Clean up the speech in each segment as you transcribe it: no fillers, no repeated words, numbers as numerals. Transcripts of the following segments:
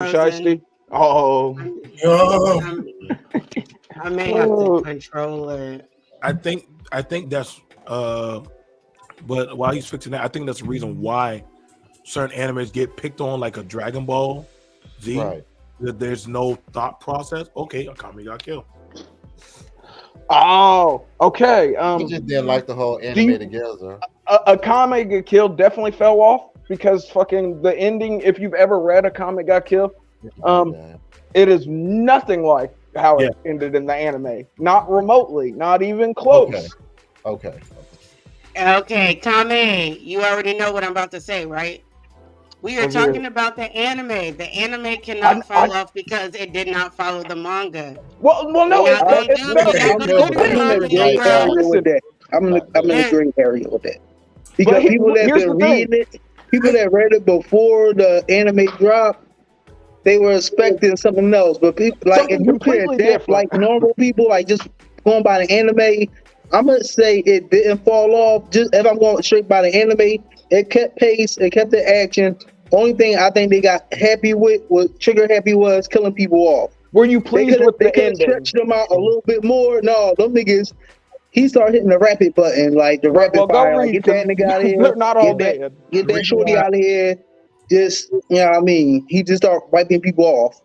Shiesty. Frozen. Oh, Oh, I'm, I may have to control it. I think that's but while he's fixing that, I think that's the reason why certain animes get picked on, like a Dragon Ball Z. Right. That there's no thought process. Okay, Akame got killed. oh, okay. He just didn't like the whole do you- anime together. Akame get killed definitely fell off because fucking the ending. If you've ever read Akame got killed, Yeah. it is nothing like how Yeah. it ended in the anime. Not remotely, not even close. Okay. Okay, Kame, you already know what I'm about to say, right? We are Oh, yeah. talking about the anime. The anime cannot fall off because it did not follow the manga. Well, no, We're not gonna it's do- better. we're not It's gonna do better. the I'm in manga, a gray bro. area with that. I'm in a gray area with that. Because people that here's been the thing. reading it, people that read it before the anime dropped, they were expecting something else. But people like Something if you could completely adapt different. like normal people, like just going by the anime, I'm gonna say it didn't fall off. Just if I'm going straight by the anime, it kept pace, it kept the action. Only thing I think they got happy with was trigger happy was killing people off. Were you They pleased could with the have ending? stretched them out a little bit more. No, them niggas. He started hitting the rapid button, like the rapid Well, go fire. Like, read get that them. nigga out of here. They're not all get dead. Get The that reason shorty why- out of here. Just you know what I mean. He just start wiping people off.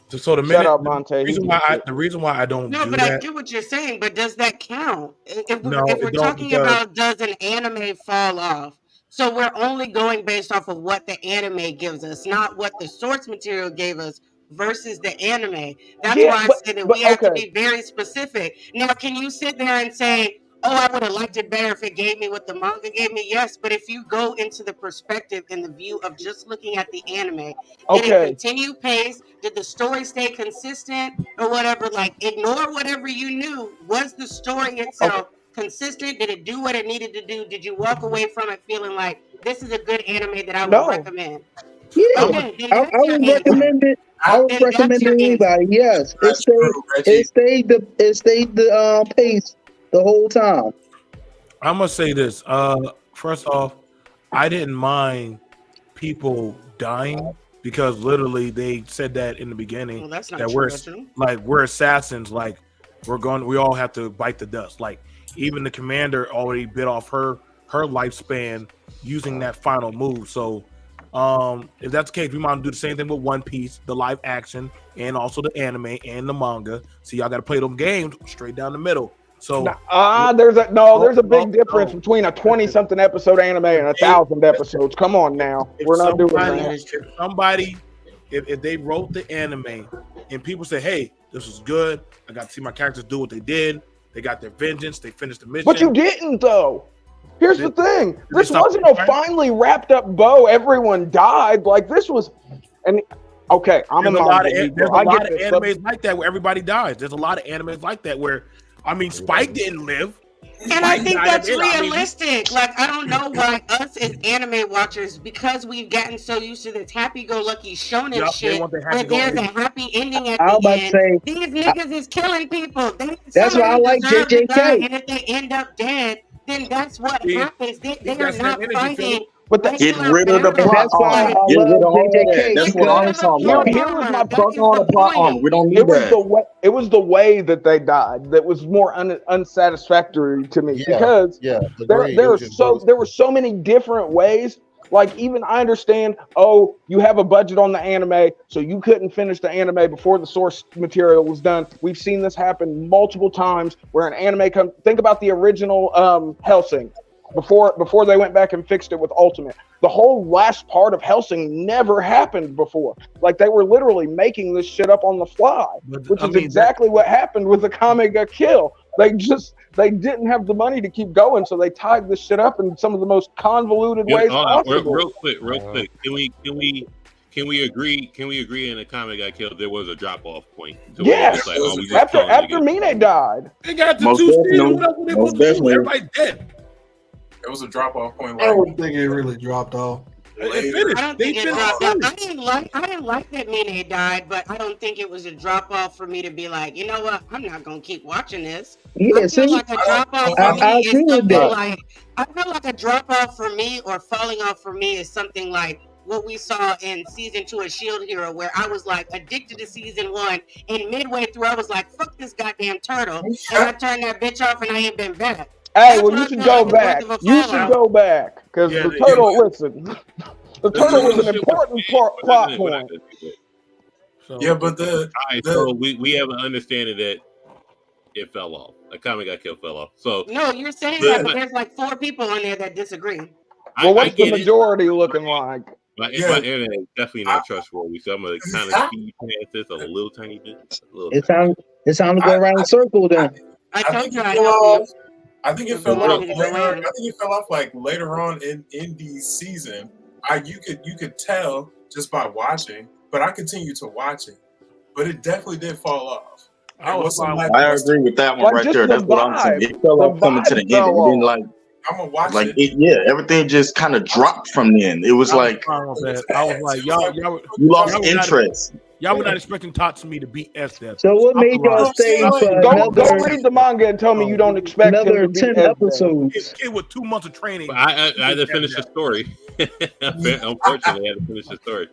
So the Shut minute up, Monte. the reason why I don't No, do but I that. get what you're saying. But does that count? No, If it we're don't, talking because about does an anime fall off, so we're only going based off of what the anime gives us, not what the source material gave us versus the anime. That's Yeah, why I but say that we have to okay. be very specific. Now, can you sit there and say, "Oh, I would have liked it better if it gave me what the manga gave me"? Yes, but if you go into the perspective and the view of just looking at the anime, did it Okay. continue pace? Did the story stay consistent or whatever? Like, ignore whatever you knew. Was the story itself consistent? Did it do what it needed to do? Did you walk away from it feeling like this is a good anime that I would No. recommend? Yeah, Okay, then I that's your would answer. recommend it. I would Then that's recommend your it to anybody. Yes, That's true, Reggie. it stayed the pace the whole time. I'm gonna say this. First off, I didn't mind people dying because literally they said that in the beginning Well, that's not that true, Reginald. we're assassins. Like we all have to bite the dust. Like even the commander already bit off her lifespan using that final move. So if that's the case, we might do the same thing with One Piece, the live action, and also the anime and the manga. So y'all got to play them games straight down the middle. So There's a big difference between a 20-something episode anime and 1,000 episodes. Come on now, we're not doing that. If they wrote the anime and people say, "Hey, this was good. I got to see my characters do what they did. They got their vengeance. They finished the mission." But you didn't, though. Here's the thing. This stop wasn't a fighting? finally wrapped up bow. Everyone died. Like this was, and okay, I'm There's a a lot of manga there's geek, a bro. I lot get of this. animes like that where everybody dies. There's a lot of animes like that where, I mean, Spike didn't live. And I Spike think died that's at the end. I mean, realistic. Like, I don't know why us as anime watchers, because we've gotten so used to this happy-go-lucky shonen Yup, they shit, want the where there's a happy-go-lucky. happy ending at I was the about to end. say These niggas is killing people. that's Some why I of them like deserve to die, JJK. and if they end up dead, then that's what See, happens. They he are got that not energy, fighting Philip. But that, Get regular rid of the battles. And plot that's why armor. I Get rid love of all JJK that. That's what because I'm talking about. here was my That Fuck is all the the plot armor. point. We don't need it was that. the way that they died that was more unsatisfactory to me because there were so many different ways. Like even I understand, oh, you have a budget on the anime, so you couldn't finish the anime before the source material was done. We've seen this happen multiple times where an anime comes. Think about the original Hellsing before they went back and fixed it with Ultimate. The whole last part of Hellsing never happened before. Like they were literally making this shit up on the fly, which is exactly what happened with the Kame ga Kill. They didn't have the money to keep going, so they tied this shit up in some of the most convoluted ways possible. Real quick. Can we agree in the comic got killed? There was a drop off point. So Yes, like, oh, we just after killing niggas. Mine died. They got the Most two definitely. steals. What else were they Most supposed to do? definitely. Everybody's dead. It was a drop off point. I Like, don't think it really dropped off. It finished. I don't They think it finished dropped off. first. I didn't like that Mine died, but I don't think it was a drop off for me to be like, you know what, I'm not gonna keep watching this. Yeah, I feel like a drop off for me I is agree with something that. like I feel like a drop off for me or falling off for me is something like what we saw in season 2 of Shield Hero, where I was like addicted to season 1, and midway through I was like, "Fuck this goddamn turtle," and I turned that bitch off, and I ain't been back. Hey, well, you should go back. You should go back because the turtle. Listen, the turtle was an important plot point. Yeah, but so we have an understanding that it fell off. A comic got killed, fell off. So no, you're saying that, but there's like 4 people on there that disagree. Well, what's the majority looking like? My internet is definitely not trustworthy, so I'm gonna kind of speed past this a little tiny bit. It's time to go around the circle then. I told you I think it fell off later. I think it fell off like later on in the season. You could tell just by watching, but I continued to watch it. But it definitely did fall off. I agree with that one right there. That's what I'm saying. It fell off coming to the end. And then I'm gonna watch it. Everything just kind of dropped from then. It was like I was like, y'all you lost interest. Y'all were not expecting Tatsumi to beat S-Death. So what made y'all stay for go read the manga and tell me you don't expect another him to 10 episodes? It with 2 months of training. I had to finish the story. Unfortunately, I had to finish the story.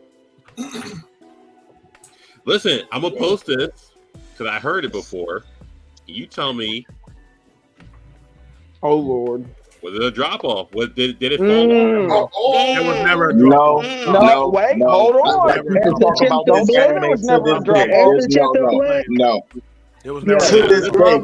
Listen, I'm gonna post this because I heard it before. You tell me. Oh Lord. Was it a drop off? Did it fall off? It was never a drop off. No, wait, hold on. Don't say it was never a drop off. No. It was never to this day.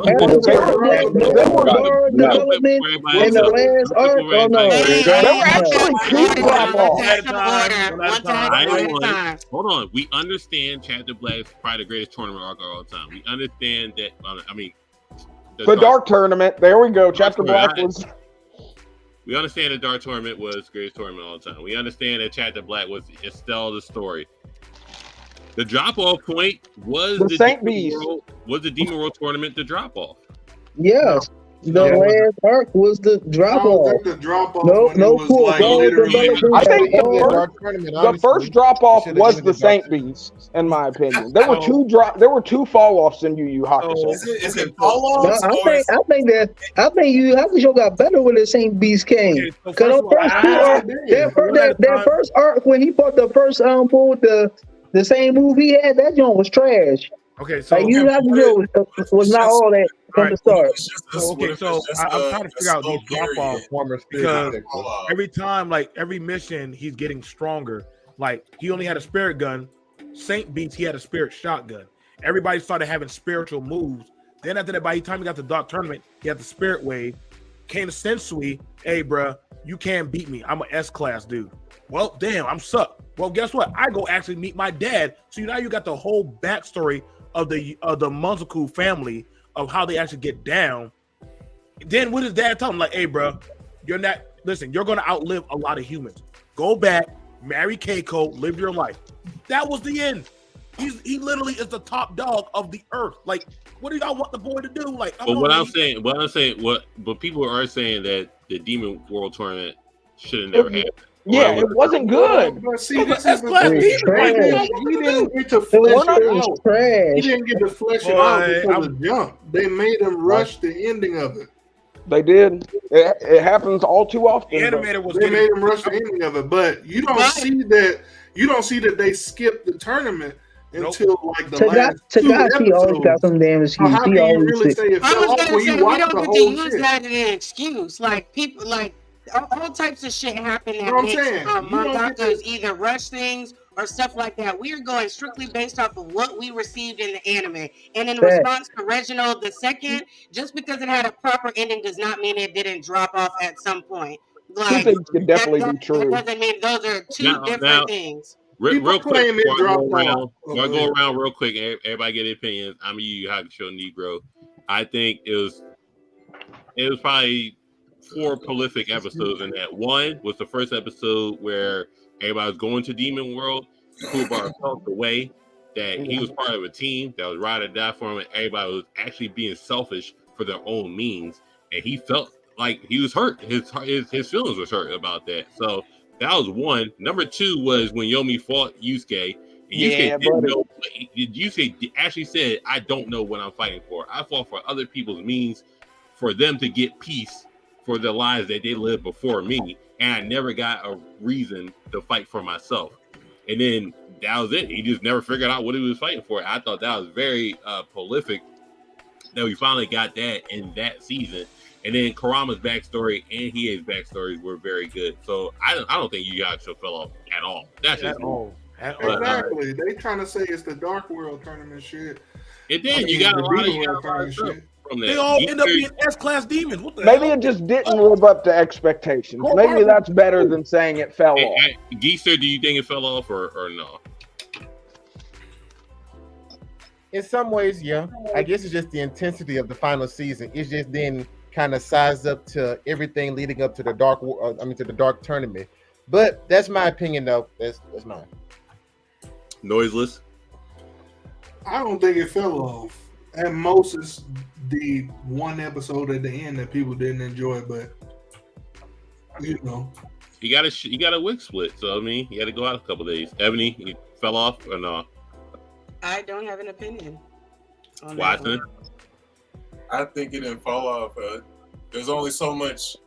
Development in the last arc. Oh no, there were actually 2 drop offs. Hold on. We understand Chapter Black is probably the greatest tournament arc of all time. We understand that. I mean, the Dark Tournament. There we go. Chapter Black was. We understand the Dark Tournament was the greatest tournament of all time. We understand that Chapter Black was Estelle the story. The drop-off point was the Saint Beast. Was the Demon World tournament the drop-off? Yes. The last arc was the drop-off. The drop-off. No cool. I think the first drop-off was the Saint Beast, in my opinion. There were 2 fall-offs in Yu Yu Hakusho. Is it fall-offs? I think Yu Yu Hakusho got better when the Saint Beast came. Because that first arc when he fought the first pulled the same move he had, that joint was trash. Okay, so Yu Yu Hakusho was not all that from the start. I'm trying to figure out these drop-off because every time, like every mission, he's getting stronger. Like he only had a spirit gun. Saint Beast, he had a spirit shotgun. Everybody started having spiritual moves. Then after that, by the time he got the Dark Tournament, he had the Spirit Wave. Came to Sensui, hey, bro, you can't beat me. I'm an S-class dude. Well, damn, I'm sucked. Well, guess what? I go actually meet my dad. So now you got the whole backstory of the Monzaku family of how they actually get down. Then what does dad tell him? Like, hey, bro, you're going to outlive a lot of humans. Go back, marry Keiko, live your life. That was the end. He literally is the top dog of the earth. Like, what do y'all want the boy to do? Like, but people are saying that the Demon World Tournament should have never happened. Yeah, it wasn't good. But see, this is the thing. He didn't get to flesh it out. He didn't get to flesh it out before the jump. They made him rush the ending of it. They did. It happens all too often. They made him rush the ending of it, but you don't see that. You don't see that they skipped the tournament until like the last 2 episodes. Always got some damage. So how can you really say it fell off when you watch the whole use shit? that as an excuse. Like people, like all types of shit happen that makes mangakas either rush things or stuff like that. We are going strictly based off of what we received in the anime. And in response to Reginald II, just because it had a proper ending does not mean it didn't drop off at some point. Like, 2 things can definitely be true. That doesn't mean those are 2 different things. Real quick, I'll go around real quick. Everybody get their opinions. I'm a Yu Yu Hakusho Negro. I think it was probably 4 prolific episodes in that. One was the first episode where everybody was going to Demon World. Kuwabara felt the way that he was part of a team that was ride or die for him, and everybody was actually being selfish for their own means, and he felt like he was hurt. His feelings was hurt about that. So that was one. Number 2 was when Yomi fought Yusuke. Yusuke actually said, I don't know what I'm fighting for. I fought for other people's means for them to get peace for the lives that they lived before me. and I never got a reason to fight for myself. And then that was it. He just never figured out what he was fighting for. I thought that was very prolific that we finally got that in that season. And then Kurama's backstory and Hiei's backstories were very good. So I don't think Yu Yu Hakusho fell off at all. That's just exactly. They trying to say it's the Dark World tournament shit. It did. You got a lot of stuff from that. They all end up being S-class demons. What the Maybe hell? it just didn't live up to expectations. Maybe that's better than saying it fell off. Geezer, do you think it fell off or no? In some ways, yeah. I guess it's just the intensity of the final season. It's just then kind of sized up to everything leading up to the to the dark tournament. But that's my opinion, though. That's mine. Noiseless. I don't think it fell off. At most, it's the one episode at the end that people didn't enjoy. But you know, you got a wig split. So I mean, you got to go out a couple days. Ebony, you fell off or no? I don't have an opinion. Watson? I think it didn't fall off. There's only so much.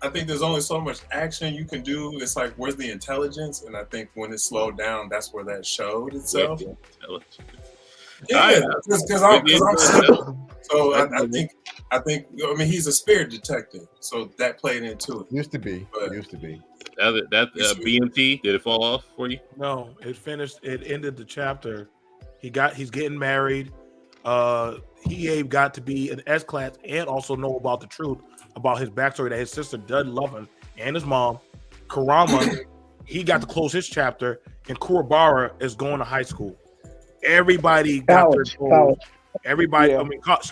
I think there's only so much action you can do. It's like, where's the intelligence? And I think when it slowed down, that's where that showed itself. Yeah, because I'm simple. So I think. I mean, he's a spirit detective, so that played into it. Used to be. That BMT, did it fall off for you? No, it finished. It ended the chapter. He's getting married. He got to be an S-class and also know about the truth about his backstory that his sister doesn't love him and his mom. Kurama, he got to close his chapter, and Kuwabara is going to high school. Everybody got their goals. Everybody, yeah. I mean, college.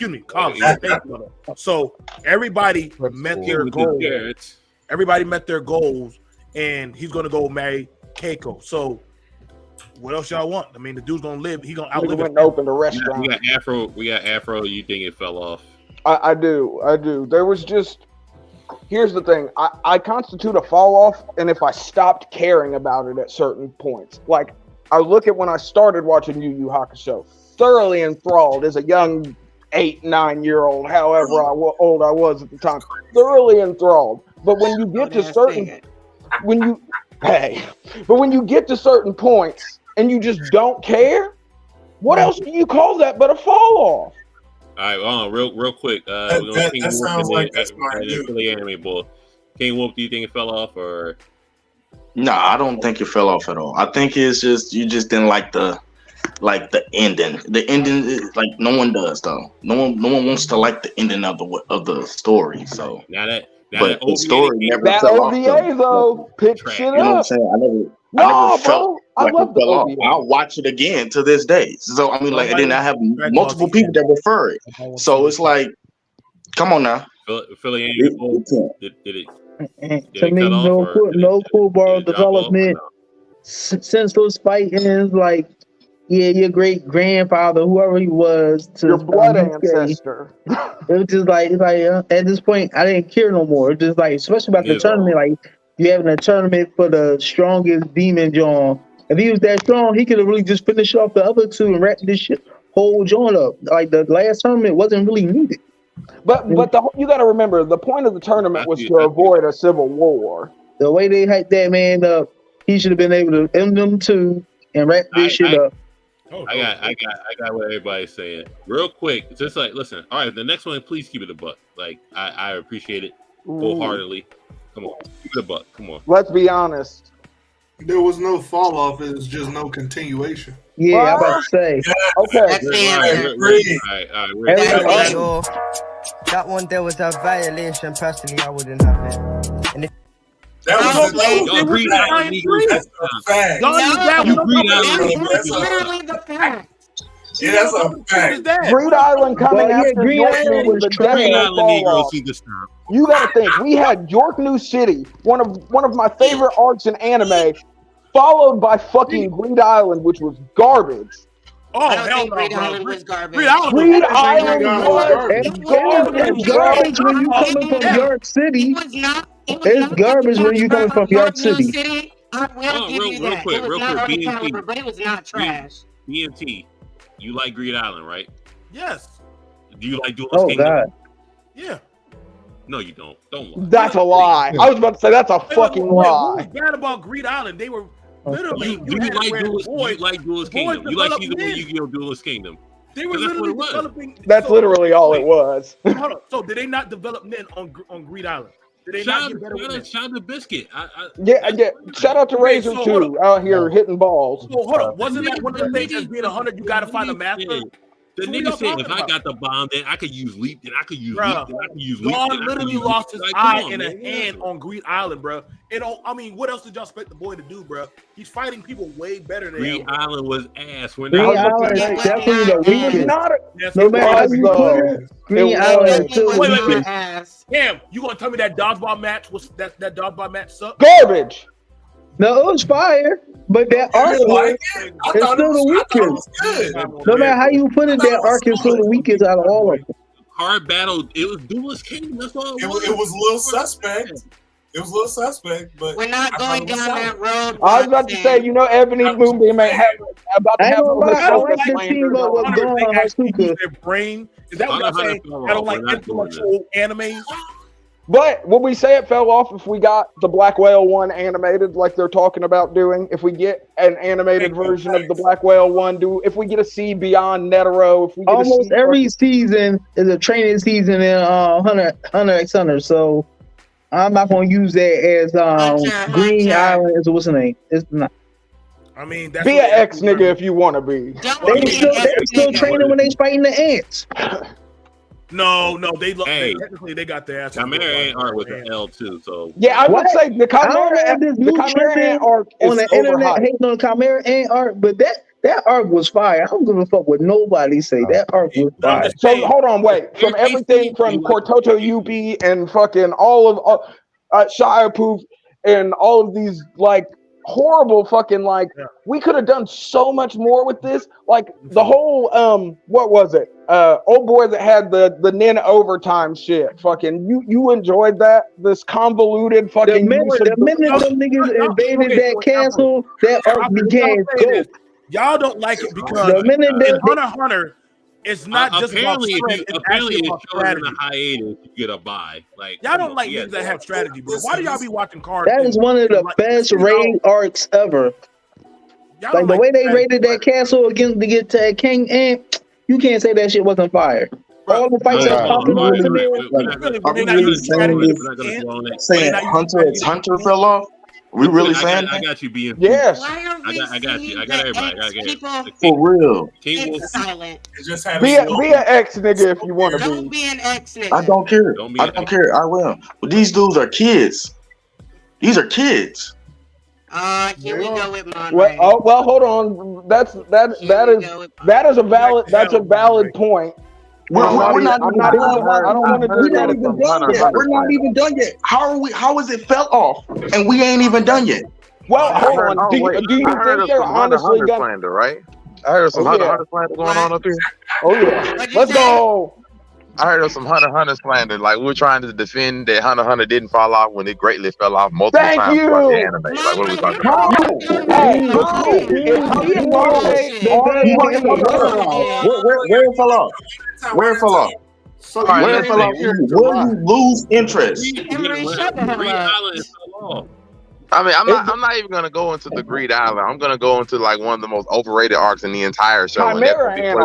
So everybody met their goals. Everybody met their goals, and he's going to go marry Keiko. So what else y'all want? I mean, the dude's going to live. He's going to outlive. We're open the restaurant. We got Afro. You think it fell off? I do. There was just. Here's the thing. I constitute a fall off, and if I stopped caring about it at certain points, like I look at when I started watching Yu Yu Hakusho, thoroughly enthralled as a young 8-9-year-old, however old I was at the time, thoroughly enthralled. But when you get to certain, when you get to certain points and you just don't care, what else do you call that but a fall off? All right, hold on, real quick. That sounds like that's my anime boy. King Wolf, do you think it fell off or? No, I don't think it fell off at all. I think it's just you just didn't like the ending. The ending is like no one does though. No one wants to like the ending of the story. So but the story never fell off. That OVA though picked shit up. You know what I'm saying? I never felt like it fell off. I'll watch it again to this day. So I mean, like, and then I have multiple people that refer it. So it's like, come on now. Philly, did it? To me, no Kuwabara development. Since those fighting, like, yeah, your great grandfather, whoever he was, to your blood ancestor. It was just like at this point, I didn't care no more. It just like, especially about the tournament, like you having a tournament for the strongest demon John. If he was that strong, he could have really just finished off the other two and wrapped this whole joint up. Like the last tournament wasn't really needed. But you got to remember, the point of the tournament was to avoid a civil war. The way they hyped that man up, he should have been able to end them two and wrap this shit up. I got what everybody's saying. Real quick, just like, listen, all right, the next one, please keep it a buck. Like, I appreciate it wholeheartedly. Come on, keep it a buck. Come on. Let's be honest. There was no fall off. It was just no continuation. Yeah, I'm about to say. Okay. That one there was a violation. Personally, I wouldn't have it. And if that was agreed. That's a fact. That's literally the fact. Yeah, that's a fact. Green Island coming after York was the definite fall off. You got to think, we had York New City, one of my favorite arcs in anime, followed by fucking Green Island, which was garbage. Oh, hell no, Green Island was garbage. Green Island was garbage when you coming from York City. It's garbage when you coming from York City. I will give you that. It was not of the caliber, but it was not trash. BMT, you like Green Island, right? Yes. Do you like Duelist Oh Kingdom? God. Yeah. No, you don't. Don't lie. That's a lie. I was about to say that's a fucking lie. What was bad about Greed Island? They were literally. Do you like Duelist Kingdom? You like season 1 Yu-Gi-Oh! Duelist Kingdom? They were literally developing. That's literally all it was. Hold on. So did they not develop men on Greed Island? Did they not get better men? Shout out to Biscuit. Yeah. Shout out to Razor too, out here hitting balls. So hold on. Wasn't that one of the things as being 100? You got to find a master. The nigga said, if I got the bomb, then I could use Leap, then I could use Leap, then I could use Leap. God literally lost his eye and a hand on Greed Island, bro. And I mean, what else did y'all expect the boy to do, bro? He's fighting people way better than him. Greed Island was ass. Green Island is definitely the weakest. No matter how you put it, Green Island is still the weakest. Damn, you gonna tell me that dodgeball match was that dodgeball match sucked? Garbage. No, it was fire, but that arc is still the weakest. No matter how you put it, that arc is still the weakest out of all of them. Hard battle. It was Duelist Kingdom. That's all it was. It was a little suspect. It was a little suspect, but we're not going down that road. I was about to say, Ebony Moonbeam ain't about to have I like the team up with Gon and Hasuka. Their brain. Is that what y'all saying? I don't like intellectual animes. But would we say it fell off if we got the Black Whale one animated, like they're talking about doing? If we get an animated version of the Black Whale one, if we get a See Beyond Netero, if we get almost every season is a training season in Hunter x Hunter, so I'm not going to use that as Green Island. Is what's the name? It's not. I mean, that's be an X nigga if you want to be. They still training when they fighting the ants. No, technically they got their ass. Chimera Ant art with an L too, so yeah, I would say the Chimera Ant art is on the internet hating on the Chimera Ant art, but that art was fire. I don't give a fuck what nobody say. That art was fire. So hold on, wait. From everything from Cortoto Yuppie and fucking all of Shia Poof and all of these like horrible fucking we could have done so much more with this. Like the whole what was it? Old boy that had the Nin overtime shit. Fucking you enjoyed that? This convoluted fucking the minute them niggas invaded that castle, that arc began good. Y'all don't like it because the minute Hunter x Hunter, it's not just about strength. It's actually about strategy. In a hiatus, you get a buy. Like y'all don't like niggas that have strategy, bro. Why do y'all be watching cards? That is one of the best raid arcs ever. Like the way they raided that castle against to get to that King Ant, you can't say that shit wasn't fire. All the fights that popping off in there. Saying Hunter x Hunter fell off. We really saying I got you being. Yes. I got you. I got everybody. For real. It's silent. Be an X nigga if you want to be. Don't be an X nigga. I don't care. I don't care. I will. But these dudes are kids. These are kids. Here we go with mine. Well, hold on. That is a valid point. We're not even done yet. How is it fell off? And we ain't even done yet. Well, hold on. Do you think they're honestly gonna slander, right? I heard some Hunter slander going on up here. Oh yeah. Let's go. I heard of some Hunter slander. Like we're trying to defend that Hunter didn't fall off when it greatly fell off multiple times throughout the anime. Like what are we talking about? Where it fell off? Where it fell off? Where it fell off? Where you lose interest? I mean, I'm not even gonna go into the Greed Island. I'm gonna go into like one of the most overrated arcs in the entire show. Chimera Ant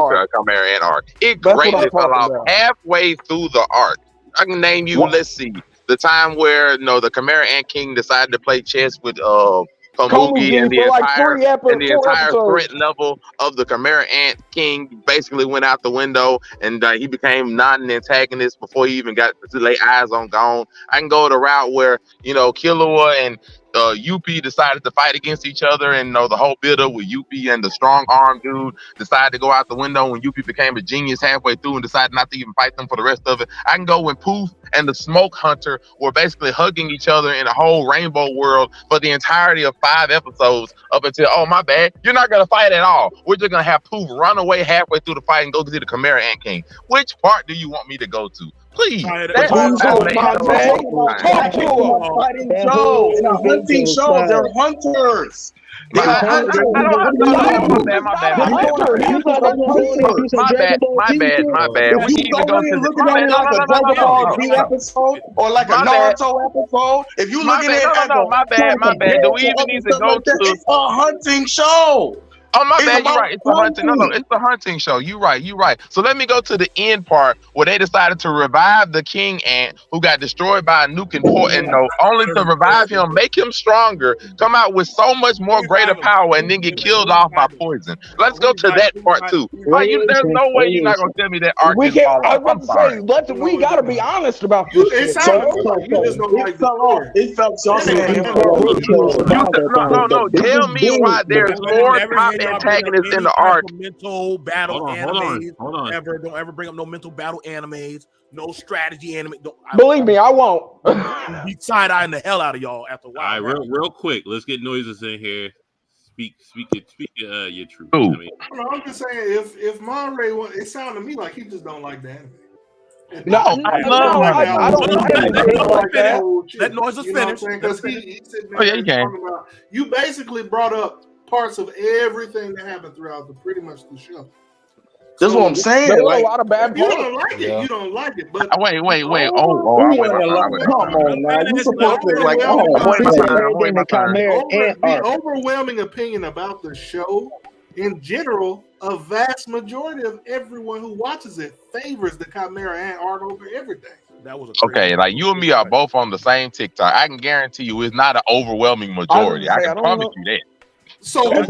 arc. It greatly fell off halfway through the arc. I can name you. Let's see, the time where the Chimera Ant King decided to play chess with Komugi and the entire threat level of the Chimera Ant King basically went out the window, and he became not an antagonist before he even got to lay eyes on Gon. I can go the route where Killua and Yuppie decided to fight against each other, and the whole build up with Yuppie and the strong arm dude decided to go out the window when Yuppie became a genius halfway through and decided not to even fight them for the rest of it. I can go when Poof and the Smoke Hunter were basically hugging each other in a whole rainbow world for the entirety of 5 episodes up until, oh my bad, you're not gonna fight at all. We're just gonna have Poof run away halfway through the fight and go to the Chimera Ant King. Which part do you want me to go to? Please. That's hunting show. They're hunters. My bad. If you go in looking at it like a Dragon Ball Z episode or like a Naruto episode, if you looking at it my bad. Do we even need to go to? It's a hunting show. Oh, my bad. You're right. It's a hunting. No, it's a hunting show. You're right. So let me go to the end part where they decided to revive the king ant who got destroyed by a nuke and only to revive him, make him stronger, come out with so much more greater power, and then get killed off by poison. Let's go to that part too. There's no way you're not gonna tell me that arc didn't fall off. I'm sorry. We gotta be honest about this. It felt so. No. Tell me why there's more top antagonists in the arc. Mental battle animes. Hold on. Don't ever bring up no mental battle animes. No strategy anime. Believe me, I won't. Be side-eyeing the hell out of y'all after a while. All right, real quick. Let's get noises in here. Speak your truth. I'm just saying, if Monterey, it sounded to me like he just don't like the anime. No, I don't like that. Let noises finish. Because he said, you can. You basically brought up parts of everything that happened throughout pretty much the show. That's what I'm saying. There's a lot of bad parts. You don't like it. You don't like it. But wait. Come on, man. You supposed to like. The overwhelming opinion about the show in general, a vast majority of everyone who watches it favors the Chimera Ant art over everything. That was okay. Like you and me are both on the same TikTok. I can guarantee you, it's not an overwhelming majority. I can promise you that. So you're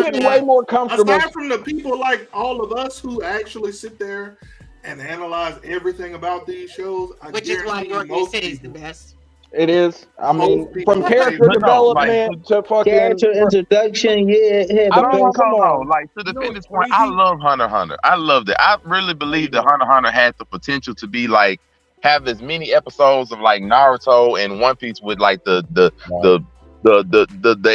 getting way more comfortable. Aside from the people like all of us who actually sit there and analyze everything about these shows, which is why York City is the best. It is. I mean, from character development to fucking character introduction, I don't know. Like to defend this point, I love Hunter x Hunter. I loved it. I really believe that Hunter x Hunter had the potential to be like have as many episodes of like Naruto and One Piece with like the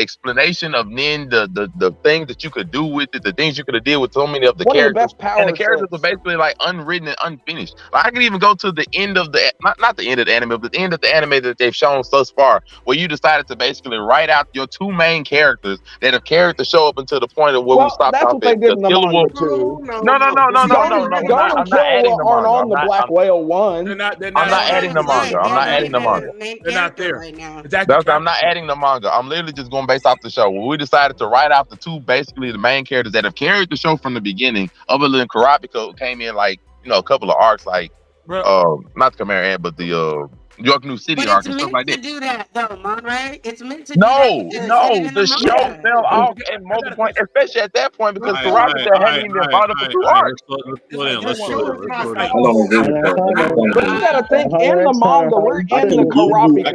explanation of Nin, the things that you could do with it, the things you could have did with so many of the characters, and the characters are basically like unwritten and unfinished. Like, I can even go to the end of the not the end of the anime, but the end of the anime that they've shown thus far, where you decided to basically write out your two main characters that have carried the show up until the point of where we stopped off at the Killer Wolf. No. I'm not adding the manga. On the Black Whale one. I'm not adding the manga. They're not there right now. I'm not adding the manga. I'm literally just going based off the show. When we decided to write out the two, basically the main characters that have carried the show from the beginning, other than Kurapika, who came in like, a couple of arcs, like, not the Chimera Ant, but the York New City arc and stuff like that. It's meant to do that, though, Monterey. It's meant to No, the show fell off at multiple points, especially at that point, because Kurapika hadn't even brought up the two arcs. But you gotta think, in the manga, we're in the Kurapika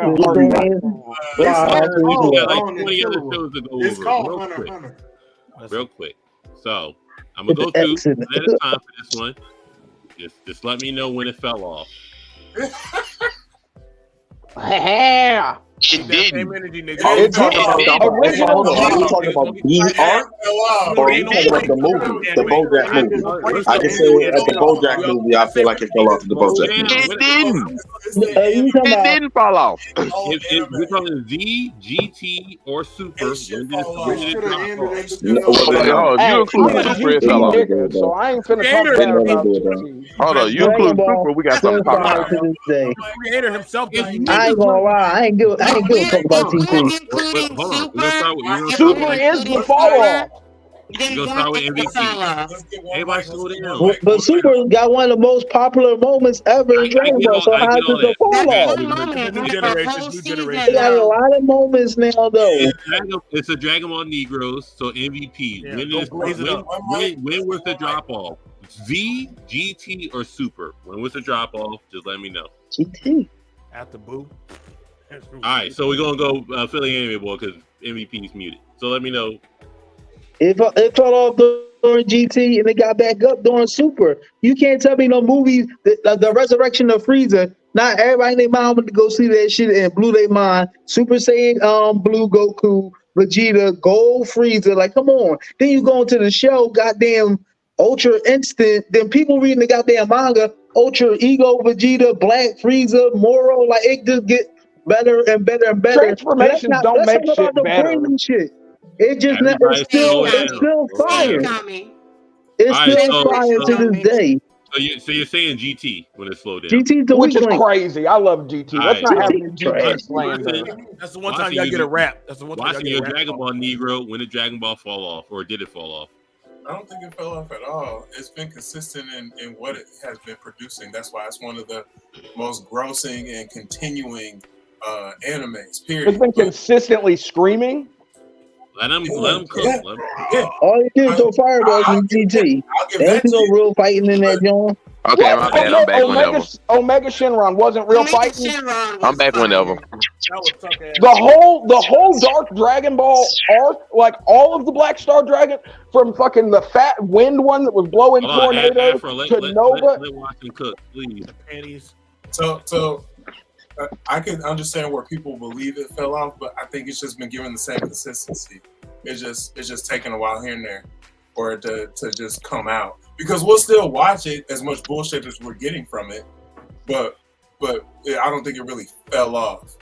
It's called Hunter x Hunter. Real quick. So, I'm going to go through at a time for this one. Just let me know when it fell off. Yeah. It didn't. Are you talking about the arc? Or are you talking about the movie, the BoJack movie? I can say at the BoJack movie, I feel like it fell off the BoJack movie. It didn't fall off. If we're talking Z, GT, or Super, you include Super, it fell off. So I ain't finna talk about GT. Hold on, you include Super, we got something to talk about. Creator himself. I ain't gonna lie, I ain't good talk about GT. Super is the fall off. Go start with MVP. Everybody slow down. But Super got one of the most popular moments ever in Dragon Ball, so how is it a fall off? New generation. They got a lot of moments now, though. It's a Dragon Ball Negroes, so MVP. Yeah, when was the drop off? Z, GT, or Super? When was the drop off? Just let me know. GT. At the boo. All right, so we're gonna go Philly Anime Boy because MVP is muted. So let me know. It fell off during GT and it got back up during Super. You can't tell me no movies. The Resurrection of Frieza. Not everybody in their mind went to go see that shit and blew their mind. Super Saiyan, Blue Goku, Vegeta, Gold Frieza. Like, come on. Then you go into the show, goddamn Ultra Instant. Then people reading the goddamn manga, Ultra Ego Vegeta, Black Frieza, Moro. Like, it just get better and better and better. Transformations don't make shit better. Shit. It just not, it's still fire. It's still fire to this day. So you're saying GT when it slowed down? GT, which is crazy. I love GT. Let's not have any GT slander. That's the one time y'all get a rap. That's the one time watching your Dragon Ball Negro. When did Dragon Ball fall off, or did it fall off? I don't think it fell off at all. It's been consistent in what it has been producing. That's why it's one of the most grossing and continuing animes. Period. It's been consistently screaming. Let him cook. Yeah. All you did throw fireballs in GT. There's no real fighting in that joint. Okay, my bad. I'm back whenever. Omega Shenron wasn't real fighting. I'm back whenever. The whole Dark Dragon Ball arc, like all of the Black Star Dragon, from fucking the fat wind one that was blowing tornadoes to Nova. Let Watson cook, please. Panties. So I can understand where people believe it fell off, but I think it's just been given the same consistency. It's just taking a while here and there for it to just come out. Because we'll still watch it as much bullshit as we're getting from it, but I don't think it really fell off.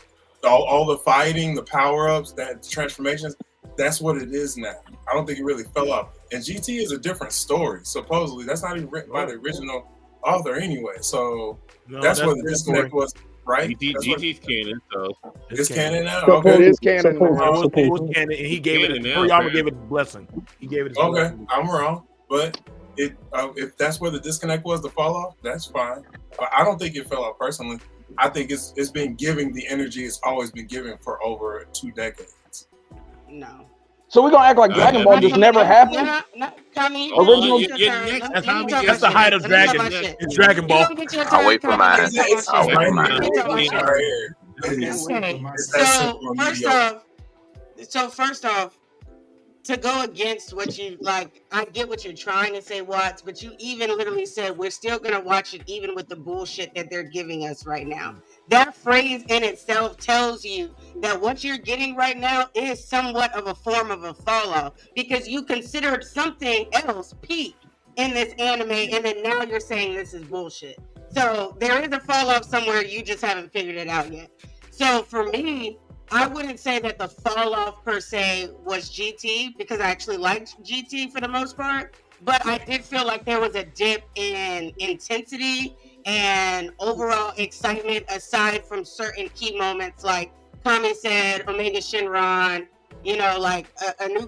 All the fighting, the power-ups, that transformations, that's what it is now. I don't think it really fell off. And GT is a different story, supposedly. That's not even written by the original author anyway. So that's what the disconnect was, right? GT's canon, so it's canon now. Okay, it is canon. It was canon, and he gave it. Toriyama gave it a blessing. He gave it. Okay, I'm wrong, but if that's where the disconnect was, the fall off, that's fine. But I don't think it fell off personally. I think it's been giving the energy it's always been giving for over 2 decades. No. So we're gonna act like Dragon Ball just never happened? Original. That's the height of Dragon. It's Dragon Ball. I'll wait for mine. So first off, to go against what you like, I get what you're trying to say, Watts, but you even literally said we're still gonna watch it even with the bullshit that they're giving us right now. That phrase in itself tells you that what you're getting right now is somewhat of a form of a fall off, because you considered something else peak in this anime, and then now you're saying this is bullshit. So there is a fall off somewhere, you just haven't figured it out yet. So for me, I wouldn't say that the fall off per se was GT, because I actually liked GT for the most part, but I did feel like there was a dip in intensity and overall excitement aside from certain key moments, like Kami said, Omega Shenron, like a new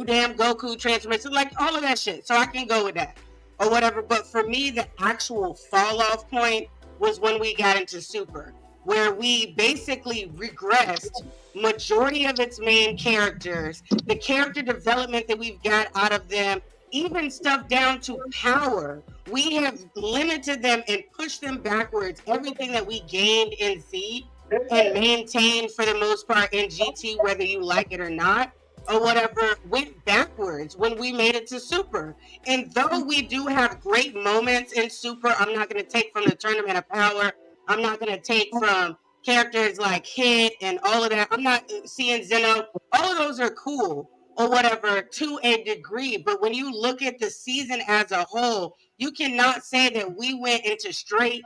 damn Goku transformation, like all of that shit. So I can go with that or whatever. But for me, the actual fall off point was when we got into Super, where we basically regressed majority of its main characters, the character development that we've got out of them, even stuff down to power. We have limited them and pushed them backwards. Everything that we gained in Z and maintained for the most part in GT, whether you like it or not, or whatever, went backwards when we made it to Super. And though we do have great moments in Super, I'm not going to take from the Tournament of Power, I'm not going to take from characters like Hit and all of that. I'm not seeing Zeno. All of those are cool or whatever to a degree. But when you look at the season as a whole, you cannot say that we went into straight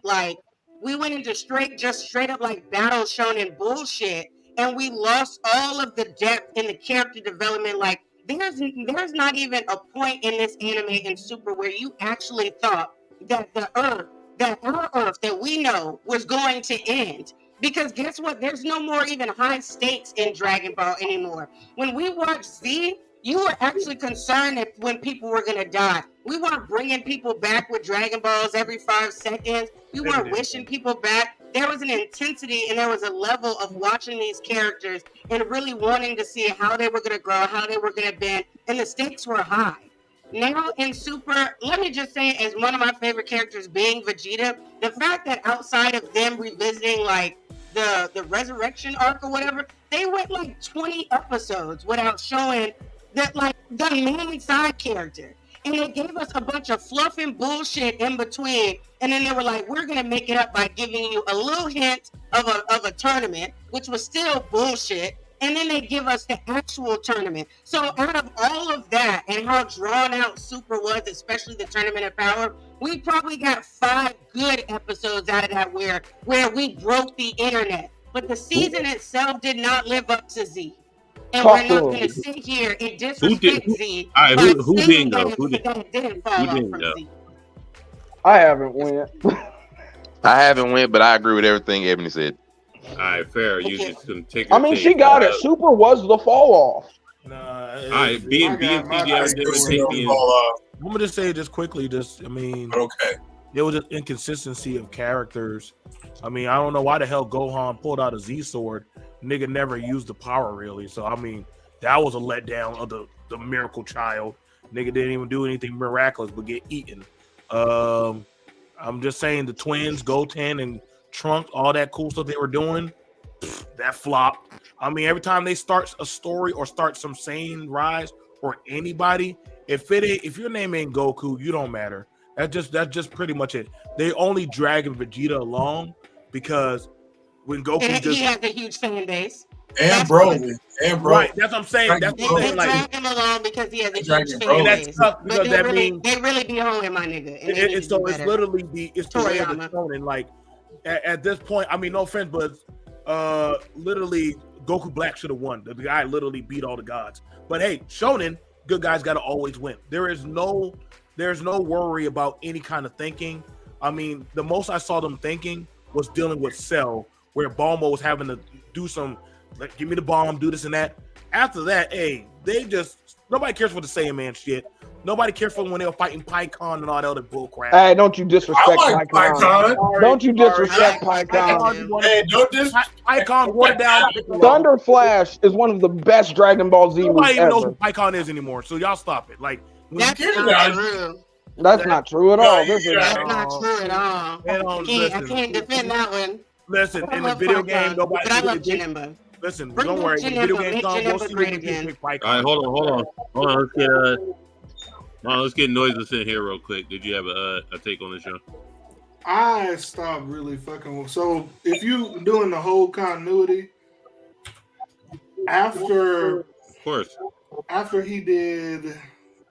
up like battle shonen bullshit, and we lost all of the depth in the character development. Like there's not even a point in this anime in Super where you actually thought that our Earth that we know was going to end. Because guess what? There's no more even high stakes in Dragon Ball anymore. When we watched Z, you were actually concerned when people were going to die. We weren't bringing people back with Dragon Balls every 5 seconds. We weren't wishing people back. There was an intensity and there was a level of watching these characters and really wanting to see how they were going to grow, how they were going to bend, and the stakes were high. Now in Super, let me just say, as one of my favorite characters being Vegeta, the fact that outside of them revisiting like the resurrection arc or whatever, they went like 20 episodes without showing that like the main side character. And they gave us a bunch of fluff and bullshit in between. And then they were like, we're going to make it up by giving you a little hint of a tournament, which was still bullshit. And then they give us the actual tournament. So out of all of that and how drawn out Super was, especially the Tournament of Power, we probably got 5 good episodes out of that where we broke the internet. But the season itself did not live up to Z. And we're not going to sit here and disrespect Z. All right, who didn't go? Who didn't fall off from Z? I haven't went. I haven't went, but I agree with everything Ebony said. All right, fair. You just gonna take. I mean, she got it. Super was the fall off. All right, B and C, I'm gonna just say this quickly. Okay. There was an inconsistency of characters. I mean, I don't know why the hell Gohan pulled out a Z sword. Nigga never used the power really. So I mean, that was a letdown of the miracle child. Nigga didn't even do anything miraculous but get eaten. I'm just saying the twins, Goten and Trunks, all that cool stuff they were doing, that flop. I mean, every time they start a story or start some Saiyan rise or anybody, if your name ain't Goku, you don't matter. That's just pretty much it. They only dragging Vegeta along because when Goku he has a huge fan base. And Broly. Right, that's what I'm saying. That's what I'm saying. They drag him along because he has a huge fan base. That's tough because they really be holding my nigga. It's literally it's the way of the shonen. Like at this point, I mean, no offense, but literally Goku Black should have won. The guy literally beat all the gods. But hey, shonen, good guys got to always win. There's no worry about any kind of thinking. I mean, the most I saw them thinking was dealing with Cell, where Bulma was having to do some, like, give me the bomb, do this and that. After that, hey, nobody cares for the Saiyan Man shit. Nobody cares for when they were fighting Pycon and all that other bullcrap. Hey, don't you disrespect Pycon. Don't you disrespect Pycon. Hey, don't disrespect Pycon wore down. Thunder Flash is one of the best Dragon Ball Z movies Nobody even knows ever. who Pycon is anymore, so y'all stop it. Like, that's not true. That's not true at all. That's not true at all. I can't defend that one. Listen, in the video game, nobody. But I love Janemba. Listen, don't worry. When the video game comes, go see what you pick Pycon. All right, hold on. Let's get Noiseless in here real quick. Did you have a take on the show? I stopped really fucking with. So if you doing the whole continuity after, of course, after he did,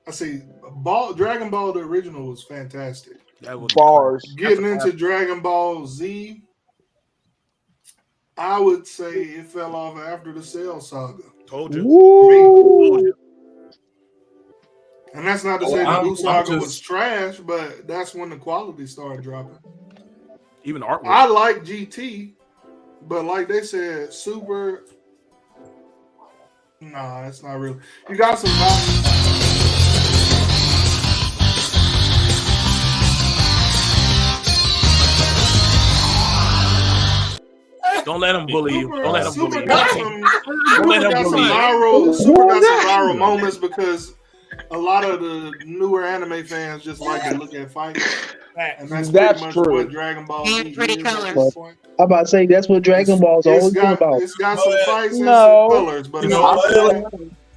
Dragon Ball the original was fantastic. That was bars. Getting into Dragon Ball Z, I would say it fell off after the Cell Saga. Told you. Woo. And that's not to say the Buu Saga was trash, but that's when the quality started dropping. Even artwork. I like GT, but like they said, Super. Nah, it's not real. You got some. Don't let him bully you. Don't let him bully you. Don't let him bully you. Super got some viral moments because a lot of the newer anime fans just like to look at fights. And that's pretty much true. what Dragon Ball Z is. Pretty colors. I'm about to say that's what Dragon Ball's always been about. It's got some fights and some colors, but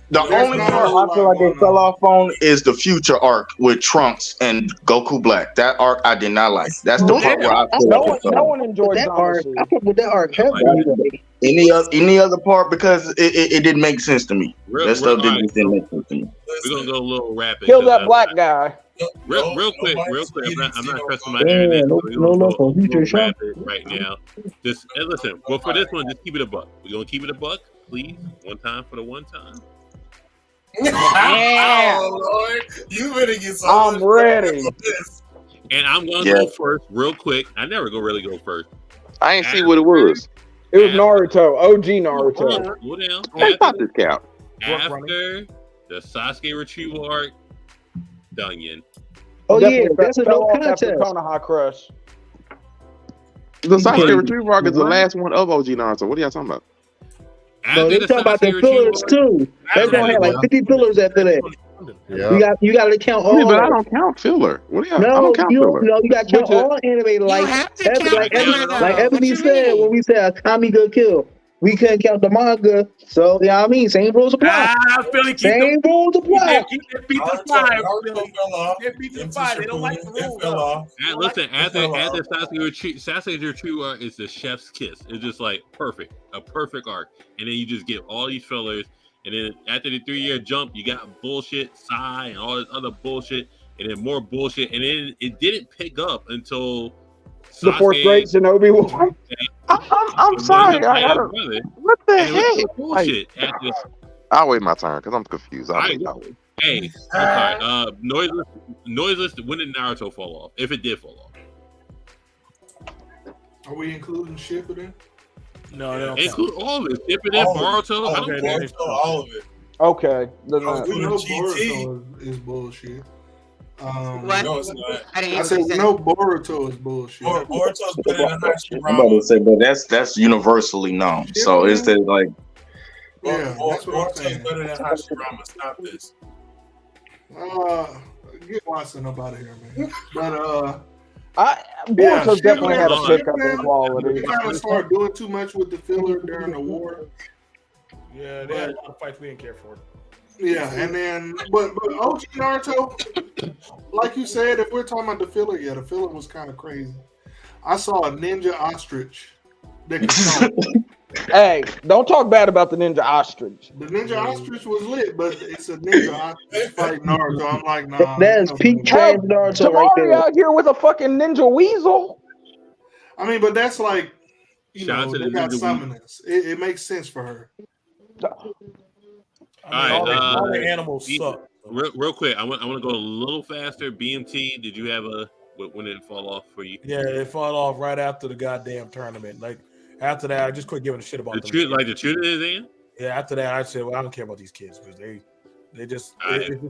the only part I feel like they fell off on is the future arc with Trunks and Goku Black. That arc I did not like. That's the part where I feel no one enjoyed that arc. I put with that arc heavily. Any other part because it didn't make sense to me. That stuff didn't make sense to me. We're gonna go a little rapid. Kill that black guy. Real quick. I'm not pressing my internet. No, future show right now. Just listen. Well, for this one, just keep it a buck. We're gonna keep it a buck, please. One time for the one time. Yeah. Oh Lord, you better get some. I'm ready. And I'm gonna go first, real quick. I never really go first. I ain't see what it was. It was Naruto, OG Naruto. Go down. Let's pop this count. After the Sasuke retrieval arc, Dunyan. Oh yeah, that's a no contest. contest. Konoha Crush. The Sasuke retrieval arc is the last one of OG Naruto. What are y'all talking about? No, they talking about the pillars too. They're gonna have like 50 pillars after that. Yeah. You got to count all. Yeah, but I don't count filler. What do you? No, I don't count filler. You got to count all anime. Like Ebony said when we said Tommy good kill, we couldn't count the manga. So you know what I mean, same rules apply. Same rules apply. Beat the five. They don't like the rules. And listen, after Sasuke retrieval arc is the chef's kiss. It's just like a perfect arc, and then you just get all these fillers. And then after the 3-year jump, you got bullshit, Psy, and all this other bullshit, and then more bullshit. And then it didn't pick up until the fourth grade Shinobi War. I'm sorry. What the heck? Bullshit. I'll wait my turn because I'm confused. I'll wait. Hey, I'm sorry. Noiseless. When did Naruto fall off? If it did fall off, are we including Shippuden? No, they don't include all of it. Shippuden, Boruto. I don't care. All of it. Okay. We know Boruto is bullshit. What? No, it's not. I said no. Boruto is bullshit. Boruto's better than Hashirama. I'm about to say, but that's universally known. So is that like? Yeah, that's what I'm saying. Better than Hashirama. Stop this. Get Watson up out of here, man. But Boruto's definitely had a pickup in quality. They kind of started doing too much with the filler during the war. Yeah, they had a lot of fights we didn't care for. Yeah, and then but OG Naruto, like you said, if we're talking about the filler, the filler was kind of crazy. I saw a ninja ostrich that could talk. Hey, don't talk bad about the ninja ostrich. The ninja ostrich was lit, but it's a ninja ostrich fighting Naruto. I'm like, nah. That's peak trash Naruto right there. Out here with a fucking ninja weasel. I mean, but that's like, they got summoners. It makes sense for her. All the animals suck. Real quick, I want to go a little faster. BMT, did you have when did it fall off for you? Yeah, it fell off right after the goddamn tournament. Like after that, I just quit giving a shit about the truth. Like the truth is in. Yeah, after that, I said, well, I don't care about these kids because they just it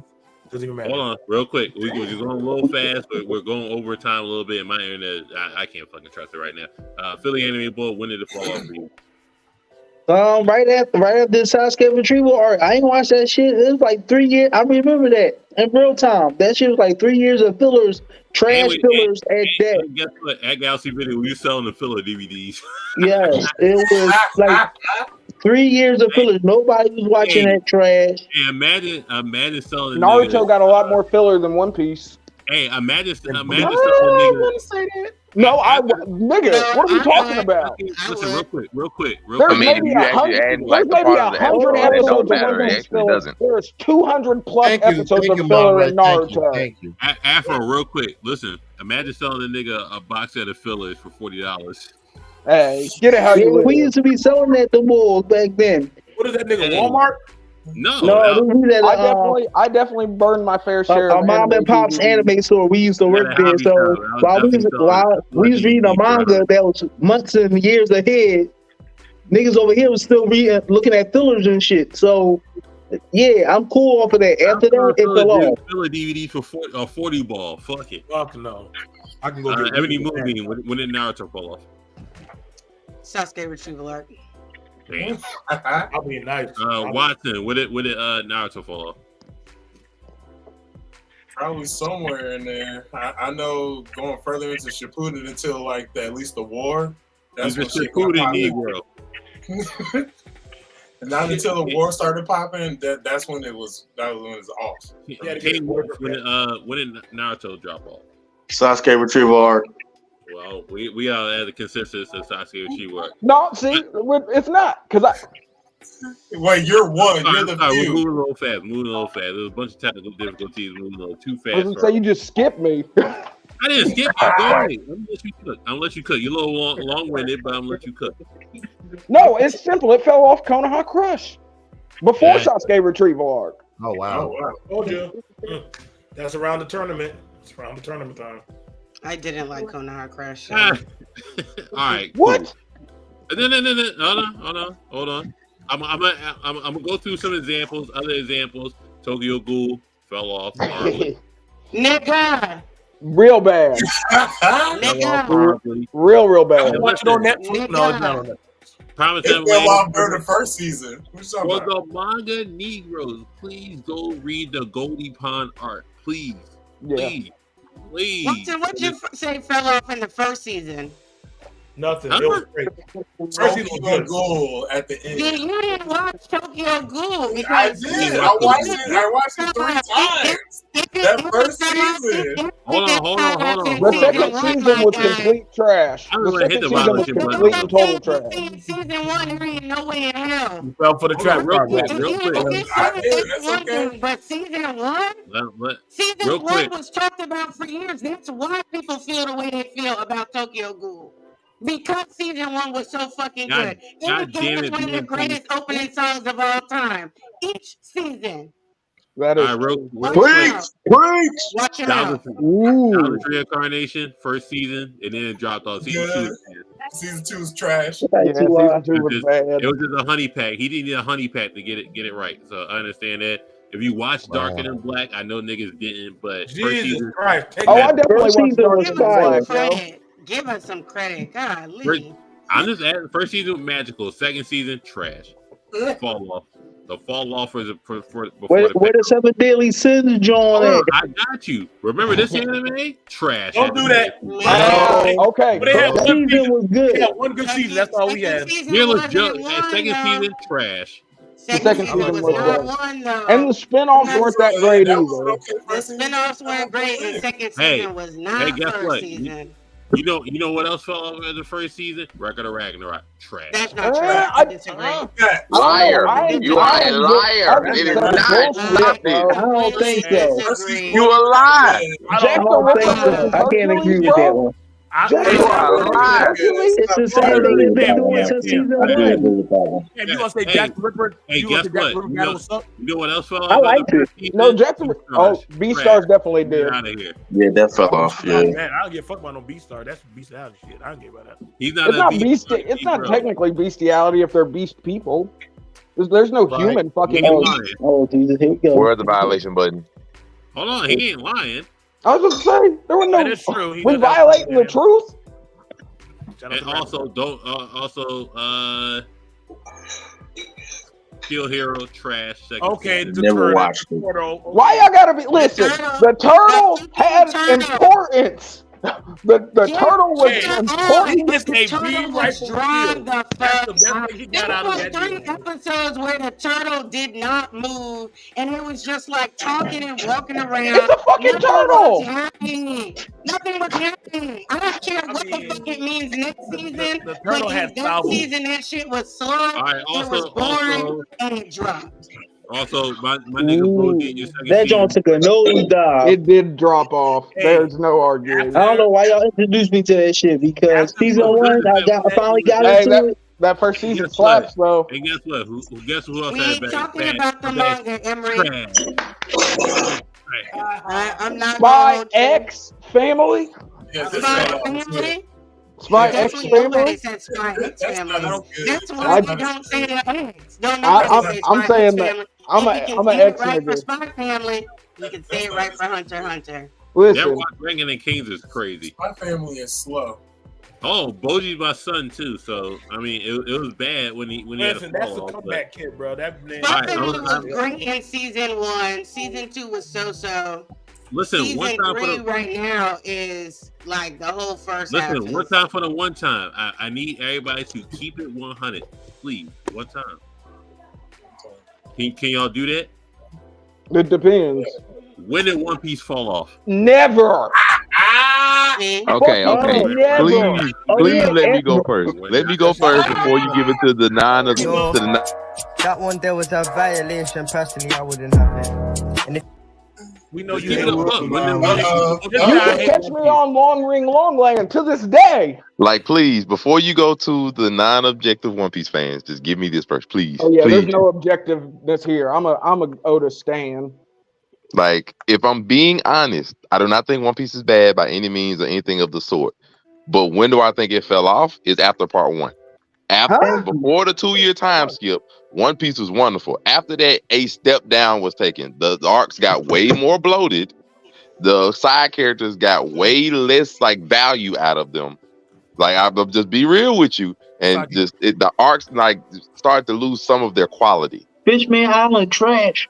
doesn't even matter. Hold on, real quick. We're going a little fast, but we're going over time a little bit. My internet, I can't fucking trust it right now. Philly Anime Bull, when did it fall off for you? Right after the Sasuke retrieval arc, I ain't watched that shit. It was like 3 years. I remember that in real time. That shit was like 3 years of fillers, fillers at that. Guess what? At Galaxy Video, we selling the filler DVDs. Yes, it was like 3 years of fillers. Nobody was watching that trash. Hey, imagine selling. Naruto got a lot more filler than One Piece. Hey, imagine selling. I want to say that. No, nigga, what are we talking about? Listen, real quick. There's maybe 100 episodes of One Piece filler. There's 200 plus episodes of filler in Naruto. Thank you. Afro, real quick. Listen, imagine selling a nigga a box set of fillers for $40. Hey, get it how you live. We used to be selling at the malls back then. What is that nigga, Walmart? No, I definitely burned my fair share. Our mom and pop's anime store. We used to work there. So while we was reading a manga that was months and years ahead, niggas over here was still looking at fillers and shit. So yeah, I'm cool off of that. After that, it fell off. Filler DVD for 40 ball. Fuck it. Fuck no. I can go get Ebony Moonbeam. When did Naruto fall off? Sasuke retrieval arc. Damn. I'll be nice. Watson, when did Naruto fall off? Probably somewhere in there. I know going further into Shippuden until like at least the war. That's when Shippuden Negro. And not until the war started popping. That's when it was off. When did Naruto drop off? Sasuke retrieval arc. Well, we are at the consensus of Sasuke retrieval arc. No, see, it's not because Wait, you're one. You're the few. We're moving a little fast. There's a bunch of technical difficulties. Moving a little too fast. I was gonna say you just skipped me. I didn't skip you. Go ahead. I'm gonna let you cook. You're a little long-winded, but I'm gonna let you cook. No, it's simple. It fell off Konoha Crush before Sasuke retrieval arc. Oh wow! Told you. That's around the tournament. It's around the tournament time. I didn't like Konoha Crush. All right. What? No. Hold on. I'm gonna go through some examples. Other examples. Tokyo Ghoul fell off. Nigga. Real bad. Nigga. Real bad. I watch it on Netflix. No, it's not on Netflix. Promise it fell off during the first season. For the manga Negroes, please go read the Goldie Pond art. Please. Please. What'd you say fell off in the first season? Nothing. It was great. Tokyo Ghoul at the end. Yeah, you didn't watch Tokyo Ghoul. I did. I watched it 3 times. That first season. Hold on. The second season was complete trash. The second season was complete and total trash. Season 1, there ain't no way in hell. You fell for the trap real quick. I did. That's okay. But season 1? Season 1 was talked about for years. That's why people feel the way they feel about Tokyo Ghoul. Because season 1 was so fucking God, good. God It damn is it, one of the DMC. greatest opening songs of all time. Each season. That is real Watch quick. him out. Watch him out. Dollar Tree Incarnation, first season, and then it dropped off. Season 2 is Season 2 is trash. Yeah, season 2 It was was bad. It was just a honey pack. He didn't need a honey pack to get it right. So I understand that. If you watch Darker Than Black, I know niggas didn't, but Jesus Christ. I definitely watched Darker Give Than us some Black, yo. credit. Give us some credit. Golly. I'm just adding. First season was magical. Second season trash. Fall off. The fall off was before Where the the 7 Daily Sins joint at? I got you. Remember this anime? Trash. Don't do that. Okay. But they had First one season was good. They had one good season. That's all we had. Second season trash. The second season was not good. one, though. And the spinoffs weren't that great either. The spinoffs weren't great, and second season was not guess first what? season. You know what else fell over the first season? Record of Ragnarok. Trash. That's not true. I disagree. Liar. You are a liar. It is not. Stop it. I don't think so. You a liar. I don't think so. I can't agree with that one. You are a liar. It's the same thing they've been doing since season 1. If you gonna say Jack the Ripper, Hey, you gonna guess say Jack what? the Ripper got what's up? You know what else fell I off? liked it. No, Jackson. Oh, B-Stars definitely did. Get out of here. Yeah, that fell off. Yeah. Man, I don't give a fuck about no B-Star. That's bestiality shit. I don't give a fuck about that. He's not It's a not beast. beast. It's not technically bestiality if they're beast people. There's no human fucking. He ain't lying. Oh, Jesus, here we go. Where's the violation button? Hold on, he ain't lying. I was just saying there was no. That is true. He We does have violating the truth. And also, don't Kill Hero trash. Okay, season. Never watched it. Why y'all gotta be? Listen, the turtle had importance. The turtle was important. It's a B rifle Drawn kill. the That's the fuck best out. thing he There got out of was that 3 deal. episodes where the turtle did not move, and it was just like talking and walking around. It's a fucking Nothing turtle. was happening. Nothing was happening. I don't care what the fuck it means next season. The turtle but has that thousands. season, that shit was slow. right, It was boring, and it dropped. Also, my nigga Boo did your second That season. joint took a nosedive. It did drop off. Hey. There's no arguing. I don't know why y'all introduced me to that shit because season 1, I finally got Hey, into it. that first season Guess slaps though. And guess what? Guess who else We had ain't bad? talking about the manga, Emery. Trash. I'm not Spy going X Family. Yeah, this Spy fell off. Family. Spy That's X what nobody Family. said. Spy X That's Family. not as good. That's why you don't say the X. Don't nobody say I'm Spy saying X that. Family. I'm If you can a say it X right for nigga. Spy Family, you can say it right for Hunter x Hunter. That Listen, Rock Bringing in Kings is crazy. My family is slow. Oh, Boji's my son too, so I mean it was bad when he had a Listen, that's a fall off. comeback kid, bro. That man. Spy Alright, Family was I'm- great in season 1. Season 2 was so-so. Listen, one Season time for 3 the right now is like the whole first half. listen, is- one time for the one time. I need everybody to keep it 100, please. One time. Can y'all do that? it depends. When did One Piece fall off? Never. See? Okay, okay. Never. Please let me go first. Let me go first before you give it to the nine of Yo, to the nine. that one there was a violation. Personally, I wouldn't have it. And if We know you Keep hate it up. One Uh-oh. Piece. You can catch me on Long Ring Longland to this day. Like, please, before you go to the non-objective One Piece fans, just give me this first, please. Oh yeah, please. there's no objectiveness here. I'm a Oda stan. Like, if I'm being honest, I do not think One Piece is bad by any means or anything of the sort. But when do I think it fell off? Is after part 1. Before the 2-year time skip, One Piece was wonderful. After that, a step down was taken. The arcs got way more bloated. The side characters got way less like value out of them. Like, I'll just be real with you, and the arcs like started to lose some of their quality. Fishman Island trash.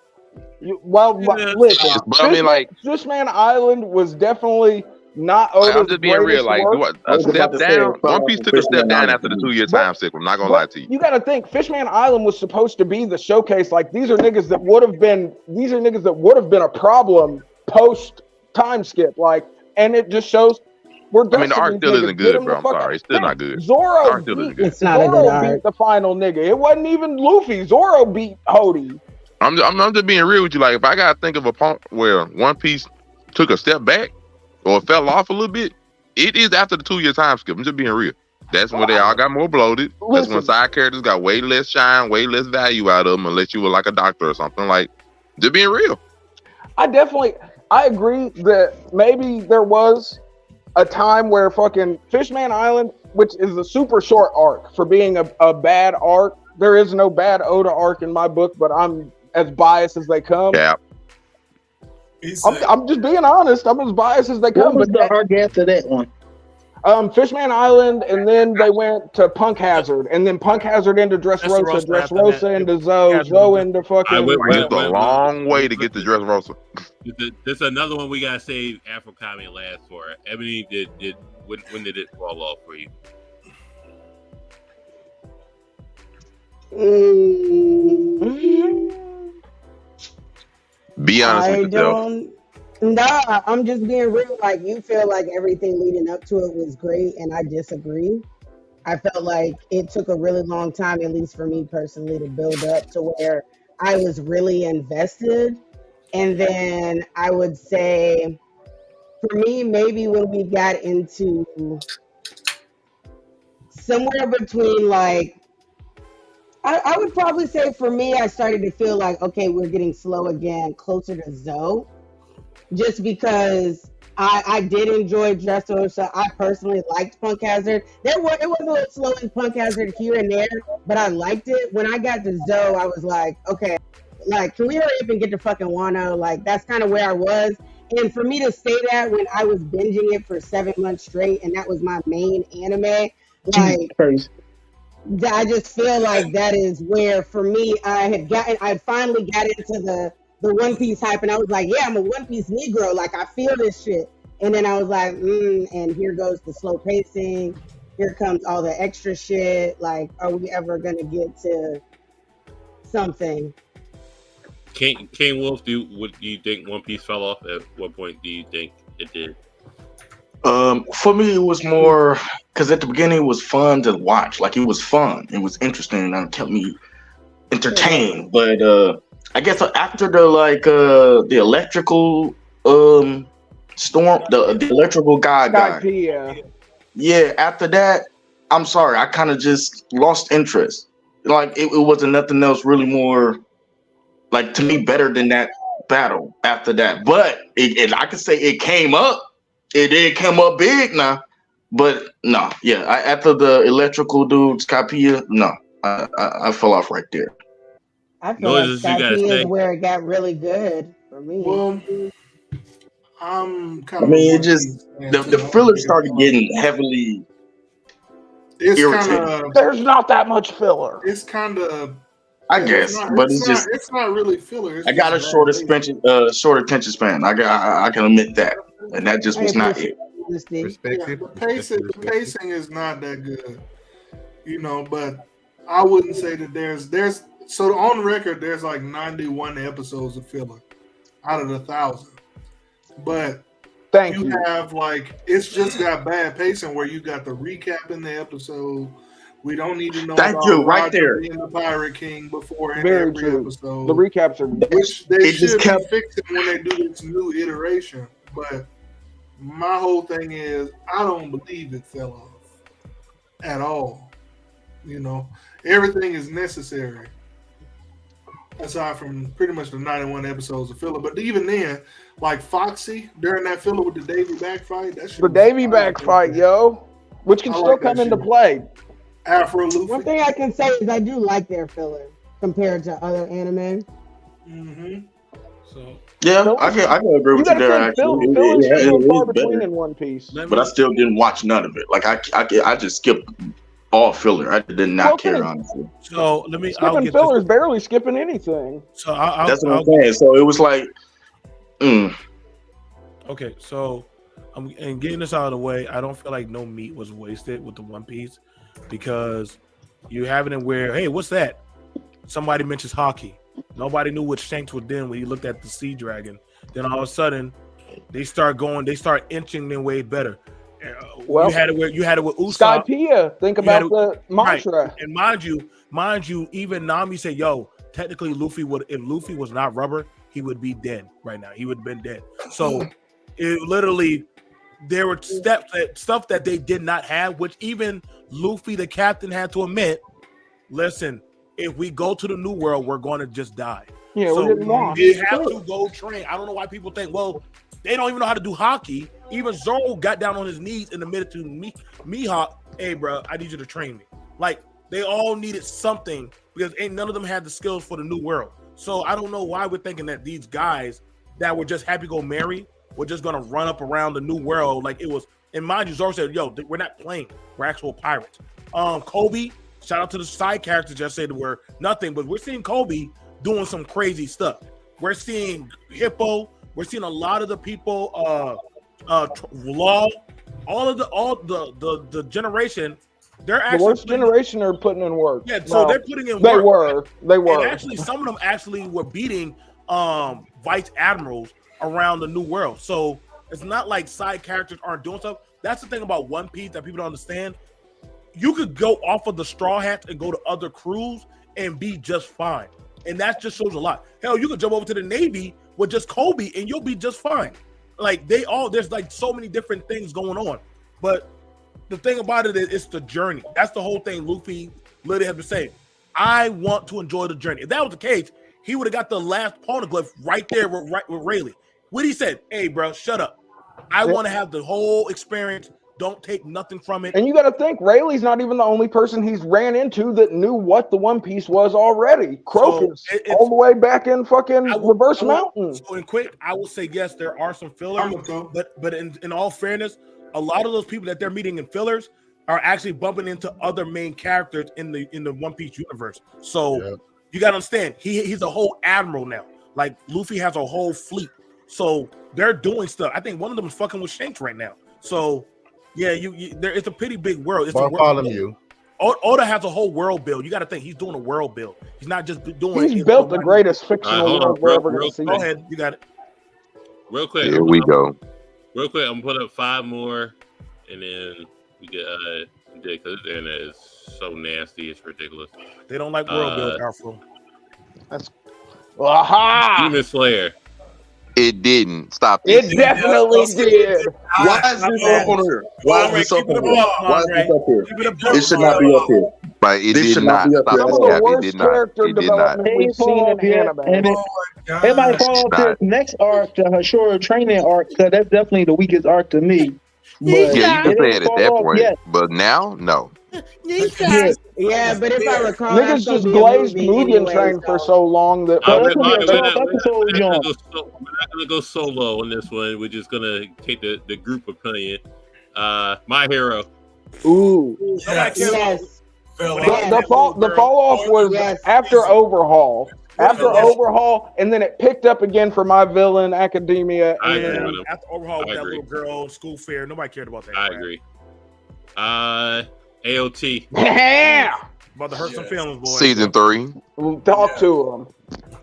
Listen, But I mean, like, Fishman Island was definitely not Oda's I'm just being real. Like, work. a step down. One Piece took a step down after the 2-year time skip. I'm not gonna lie to you. You got to think, Fishman Island was supposed to be the showcase. Like, these are niggas that would have been a problem post time skip. Like, and it just shows we're. I mean, the arc dusting still these isn't niggas. Get good, them bro. the I'm fuck sorry, out. it's still not good. Zoro The arc still isn't good. Zoro beat the final nigga. It wasn't even Luffy. Zoro beat Hody. I'm just being real with you. Like, if I gotta think of a point where One Piece took a step back or fell off a little bit, it is after the 2-year time skip. I'm just being real. That's when they all got more bloated. That's when side characters got way less shine, way less value out of them, unless you were like a doctor or something. Like, just being real. I agree that maybe there was a time where fucking Fishman Island, which is a super short arc for being a bad arc. There is no bad Oda arc in my book, but I'm as biased as they come. Yeah. I'm just being honest. I'm as biased as they come. What was the arc after that one? Fishman Island, and then they went to Punk Hazard, and then Punk Hazard into Dressrosa, Dressrosa into Zoe, Zoe into fucking. It's a long way to get to Dressrosa. There's another one we gotta save Afro Comedy last for. Ebony, when did it fall off for you? Be honest with yourself. Nah, I'm just being real. Like, you feel like everything leading up to it was great, and I disagree. I felt like it took a really long time, at least for me personally, to build up to where I was really invested. And then I would say, for me, maybe when we got into somewhere between like, I would probably say for me, I started to feel like, okay, we're getting slow again, closer to Zoe. Just because I did enjoy Dressrosa. I personally liked Punk Hazard. It was a little slow in Punk Hazard here and there, but I liked it. When I got to Zoe, I was like, okay, like, can we hurry up and get to fucking Wano? Like, that's kind of where I was. And for me to say that when I was binging it for 7 months straight, and that was my main anime, like, I just feel like that is where, for me, I finally got into the One Piece hype, and I was like, yeah, I'm a One Piece Negro. Like, I feel this shit. And then I was like, and here goes the slow pacing. Here comes all the extra shit. Like, are we ever going to get to something? King Wolf, do you think One Piece fell off? At what point do you think it did? For me, it was more because at the beginning it was fun to watch. Like, it was fun, it was interesting, and it kept me entertained. But I guess after the electrical storm, the electrical guy. Yeah, after that, I'm sorry, I kind of just lost interest. Like, it wasn't nothing else really more, like, to me, better than that battle after that. But I could say it came up. It did come up big now. But no, yeah, after the electrical dude, Skypea, no, I fell off right there. I feel like Skypea is where it got really good for me. Well, I'm kind of. I mean, it just the filler started getting heavily. It's kind of. There's not that much filler. It's kind of. I guess, but it's not really filler. I got a short attention span. I can admit that, and that just was not it. The pacing is not that good, but I wouldn't say that there's so on record there's like 91 episodes of filler out of 1,000, but you have like, it's just got bad pacing where you got the recap in the episode. We don't need to know about Roger being the Pirate King before every episode. The recaps are, which they should be fixing when they do this new iteration, but my whole thing is, I don't believe it fell off at all. Everything is necessary aside from pretty much the 91 episodes of filler. But even then, like Foxy during that filler with the Davy back fight, the Davy back fight, which can still come into play. Afro Luffy. One thing I can say is I do like their filler compared to other anime. Mm-hmm. So yeah, I can agree with you there. Actually, it far between in One Piece, but I still didn't watch none of it. Like, I just skipped all filler. I did not care, honestly. So let me. Skipping filler is barely skipping anything. So that's what I'm saying. So it was like, Okay, so and getting this out of the way, I don't feel like no meat was wasted with the One Piece, because you have it in where, hey, what's that? Somebody mentions hockey. Nobody knew what Shanks was doing when he looked at the sea dragon. Then all of a sudden, they start inching their way better. Well, you had it with Usopp. Skypea. Think about the mantra. Right. And mind you, even Nami said, "Yo, technically, if Luffy was not rubber, he would be dead right now. He would have been dead." So it literally, there were stuff that they did not have, which even Luffy, the captain, had to admit. Listen, if we go to the new world, we're going to just die. Yeah, so we're getting lost. We have to go train. I don't know why people think, well, they don't even know how to do hockey. Even Zoro got down on his knees and admitted to Mihawk, hey, bro, I need you to train me. Like, they all needed something because ain't none of them had the skills for the new world. So I don't know why we're thinking that these guys that were just happy to go marry were just going to run up around the new world like it was. And mind you, Zoro said, yo, we're not playing. We're actual pirates. Kobe, shout out to the side characters just said we're nothing, but we're seeing Kobe doing some crazy stuff. We're seeing Hippo. We're seeing a lot of the people, Law, all the generation. They're actually the worst generation are putting in work. Yeah, so they're putting in work. They were. And actually, some of them actually were beating vice admirals around the new world. So it's not like side characters aren't doing stuff. That's the thing about One Piece that people don't understand. You could go off of the Straw Hats and go to other crews and be just fine. And that just shows a lot. Hell, you could jump over to the Navy with just Kobe and you'll be just fine. Like there's like so many different things going on. But the thing about it is it's the journey. That's the whole thing Luffy literally has been saying. I want to enjoy the journey. If that was the case, he would have got the last poneglyph right there with Rayleigh. What he said, hey, bro, shut up. I want to have the whole experience. Don't take nothing from it. And you got to think, Rayleigh's not even the only person he's ran into that knew what the One Piece was already. Crocus, all the way back in fucking Reverse Mountain. So in quick, I will say yes, there are some fillers, but in all fairness, a lot of those people that they're meeting in fillers are actually bumping into other main characters in the One Piece universe. So you got to understand, he's a whole admiral now. Like Luffy has a whole fleet. So they're doing stuff. I think one of them is fucking with Shanks right now. So yeah, it's a pretty big world. It's a world. Oda has a whole world build. You got to think he's doing a world build. He's not just doing. He's built the greatest fictional world we're ever going to see. Go ahead, you got it. Real quick. Here we go. Real quick, I'm gonna put up 5 more, and then we get because the internet is so nasty, it's ridiculous. They don't like world build, Alpha. That's Demon Slayer. It didn't stop. It definitely did. Why is this up on here? Why is this up on here? Why is this up here? It should not be up here. But it did not stop. Some of the worst character development we've seen in anime. It might fall off this next arc, the Hashira training arc, because that's definitely the weakest arc to me. But yeah, you can say it at that point. But now, no. Yeah, but if I recall, niggas just glazed Mugen Train for so long that we're not gonna go solo on this one. We're just gonna take the group opinion. My Hero. Ooh. Yes. The fall off was after Overhaul. After Overhaul, and then it picked up again for My Villain, Academia. And after Overhaul with that little girl, school fair, nobody cared about that. I agree. AOT. Yeah. About to hurt some feelings, boys. Season 3. We'll talk to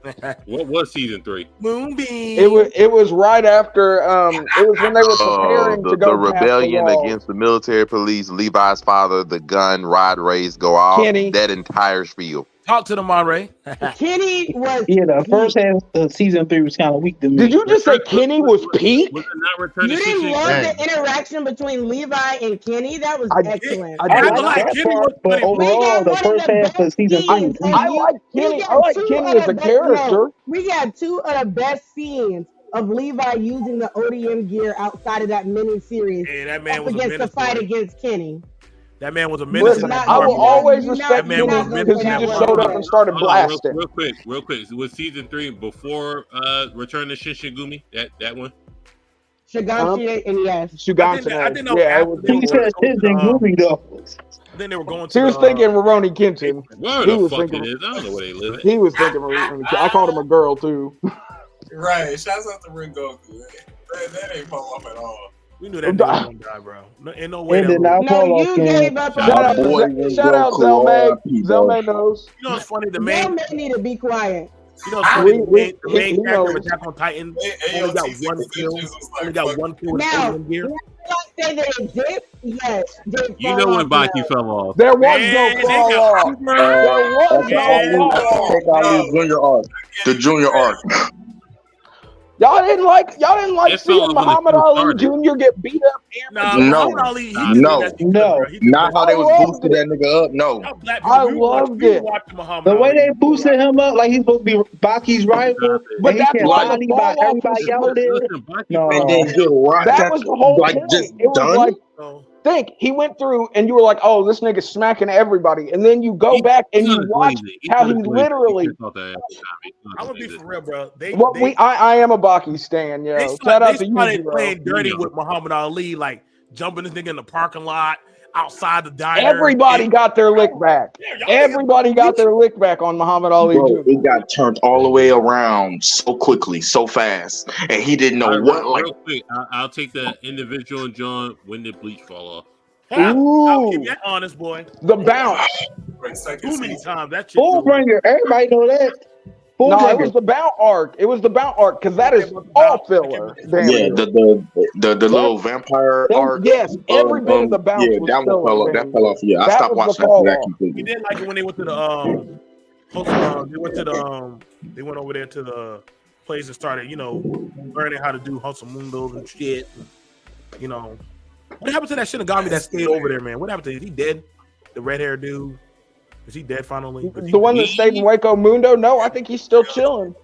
them. What was season 3? Moonbeam. It was right after it was when they were preparing to go the rebellion against the military police, Levi's father, the gun, rod race, go off. Kenny. That entire spiel. Talk to them, Monray. Kenny was the first half of season 3 was kind of weak to me. Did you just say Kenny was peak? Was it not Return You to didn't love Dang. the interaction between Levi and Kenny? That was excellent. I like that part, but overall, the first half of season 3. I like Kenny. I like Kenny as a character. We got 2 of the best scenes of Levi using the ODM gear outside of that mini series. Hey, that man was against the fight against Kenny. That man was a menace. Listen, I will always respect Kenny because he just showed up and started blasting. Real quick. Was season 3 before Return to Shishigumi? That one? Shiganshina and yes. Shiganshina. Yeah, he said Shishigumi though. Then they were going to. He was thinking Rurouni Kenshin. Where the fuck it is? I don't know where they live. He was thinking Rurouni Kenshin. I called him a girl too. Right. Shouts out to Rengoku. That ain't fall off at all. We knew that dude was gonna die, bro. Ain't no way. No, you gave up. Shout out Zelmay. Zelmay knows. You know what's funny? The main Zelmay need to be quiet. You know what's funny? The main character of Attack on Titan only got one kill. Only got one kill in gear. Say that it did. Yes. You know when Baki fell off. There was no fall off. There was no fall off. Take out the junior arc. The junior arc. Y'all didn't like It fell seeing off when the Muhammad show Ali started. Jr. get beat up. Nah, No, Muhammad Ali, he did no, that shit good, bro. He did not that how I they was loved boosting it. that nigga up. No, Y'all black I people, loved we it. watched Muhammad The way Ali. they boosted him up, like he's supposed to be Baki's rival, But and he that's getting why the bodied by fall off was everybody out so. there. Listen, black people. and then No, get right. That was the whole like point. just It was done. like, So, think he went through, and you were like, "Oh, this nigga's smacking everybody," and then you go back and you watch how he literally. I'm gonna be for real, bro. I am a Baki stan, yo. Shout out to you, started bro. playing dirty with Muhammad Ali, like jumping this nigga in the parking lot, outside the diner. Everybody got their lick back. Everybody got their lick back on Muhammad Ali Bro, Jr. it got turned all the way around so quickly, so fast, and he didn't know what. Like, real quick, I'll take the individual and John. When did Bleach fall off? I'll keep that honest, boy. The bounce. Too many times. That shit. Fullbringer, everybody know that. No, it was the Bout arc. It was the Bout arc because that is all filler. Damn yeah, it. the little vampire arc. Yes, every bit of the bounce Yeah, was that one filler. fell off. That fell off. Yeah, I That stopped was the watching after that fall completely. You did like it when they went to the they went over there to the place and started, learning how to do hustle mundos and shit. What happened to that Shinigami that stayed over there, man? What happened to him? Is he dead? The red haired dude? Is he dead finally? The one that stayed in Waco Mundo? No, I think he's still chilling.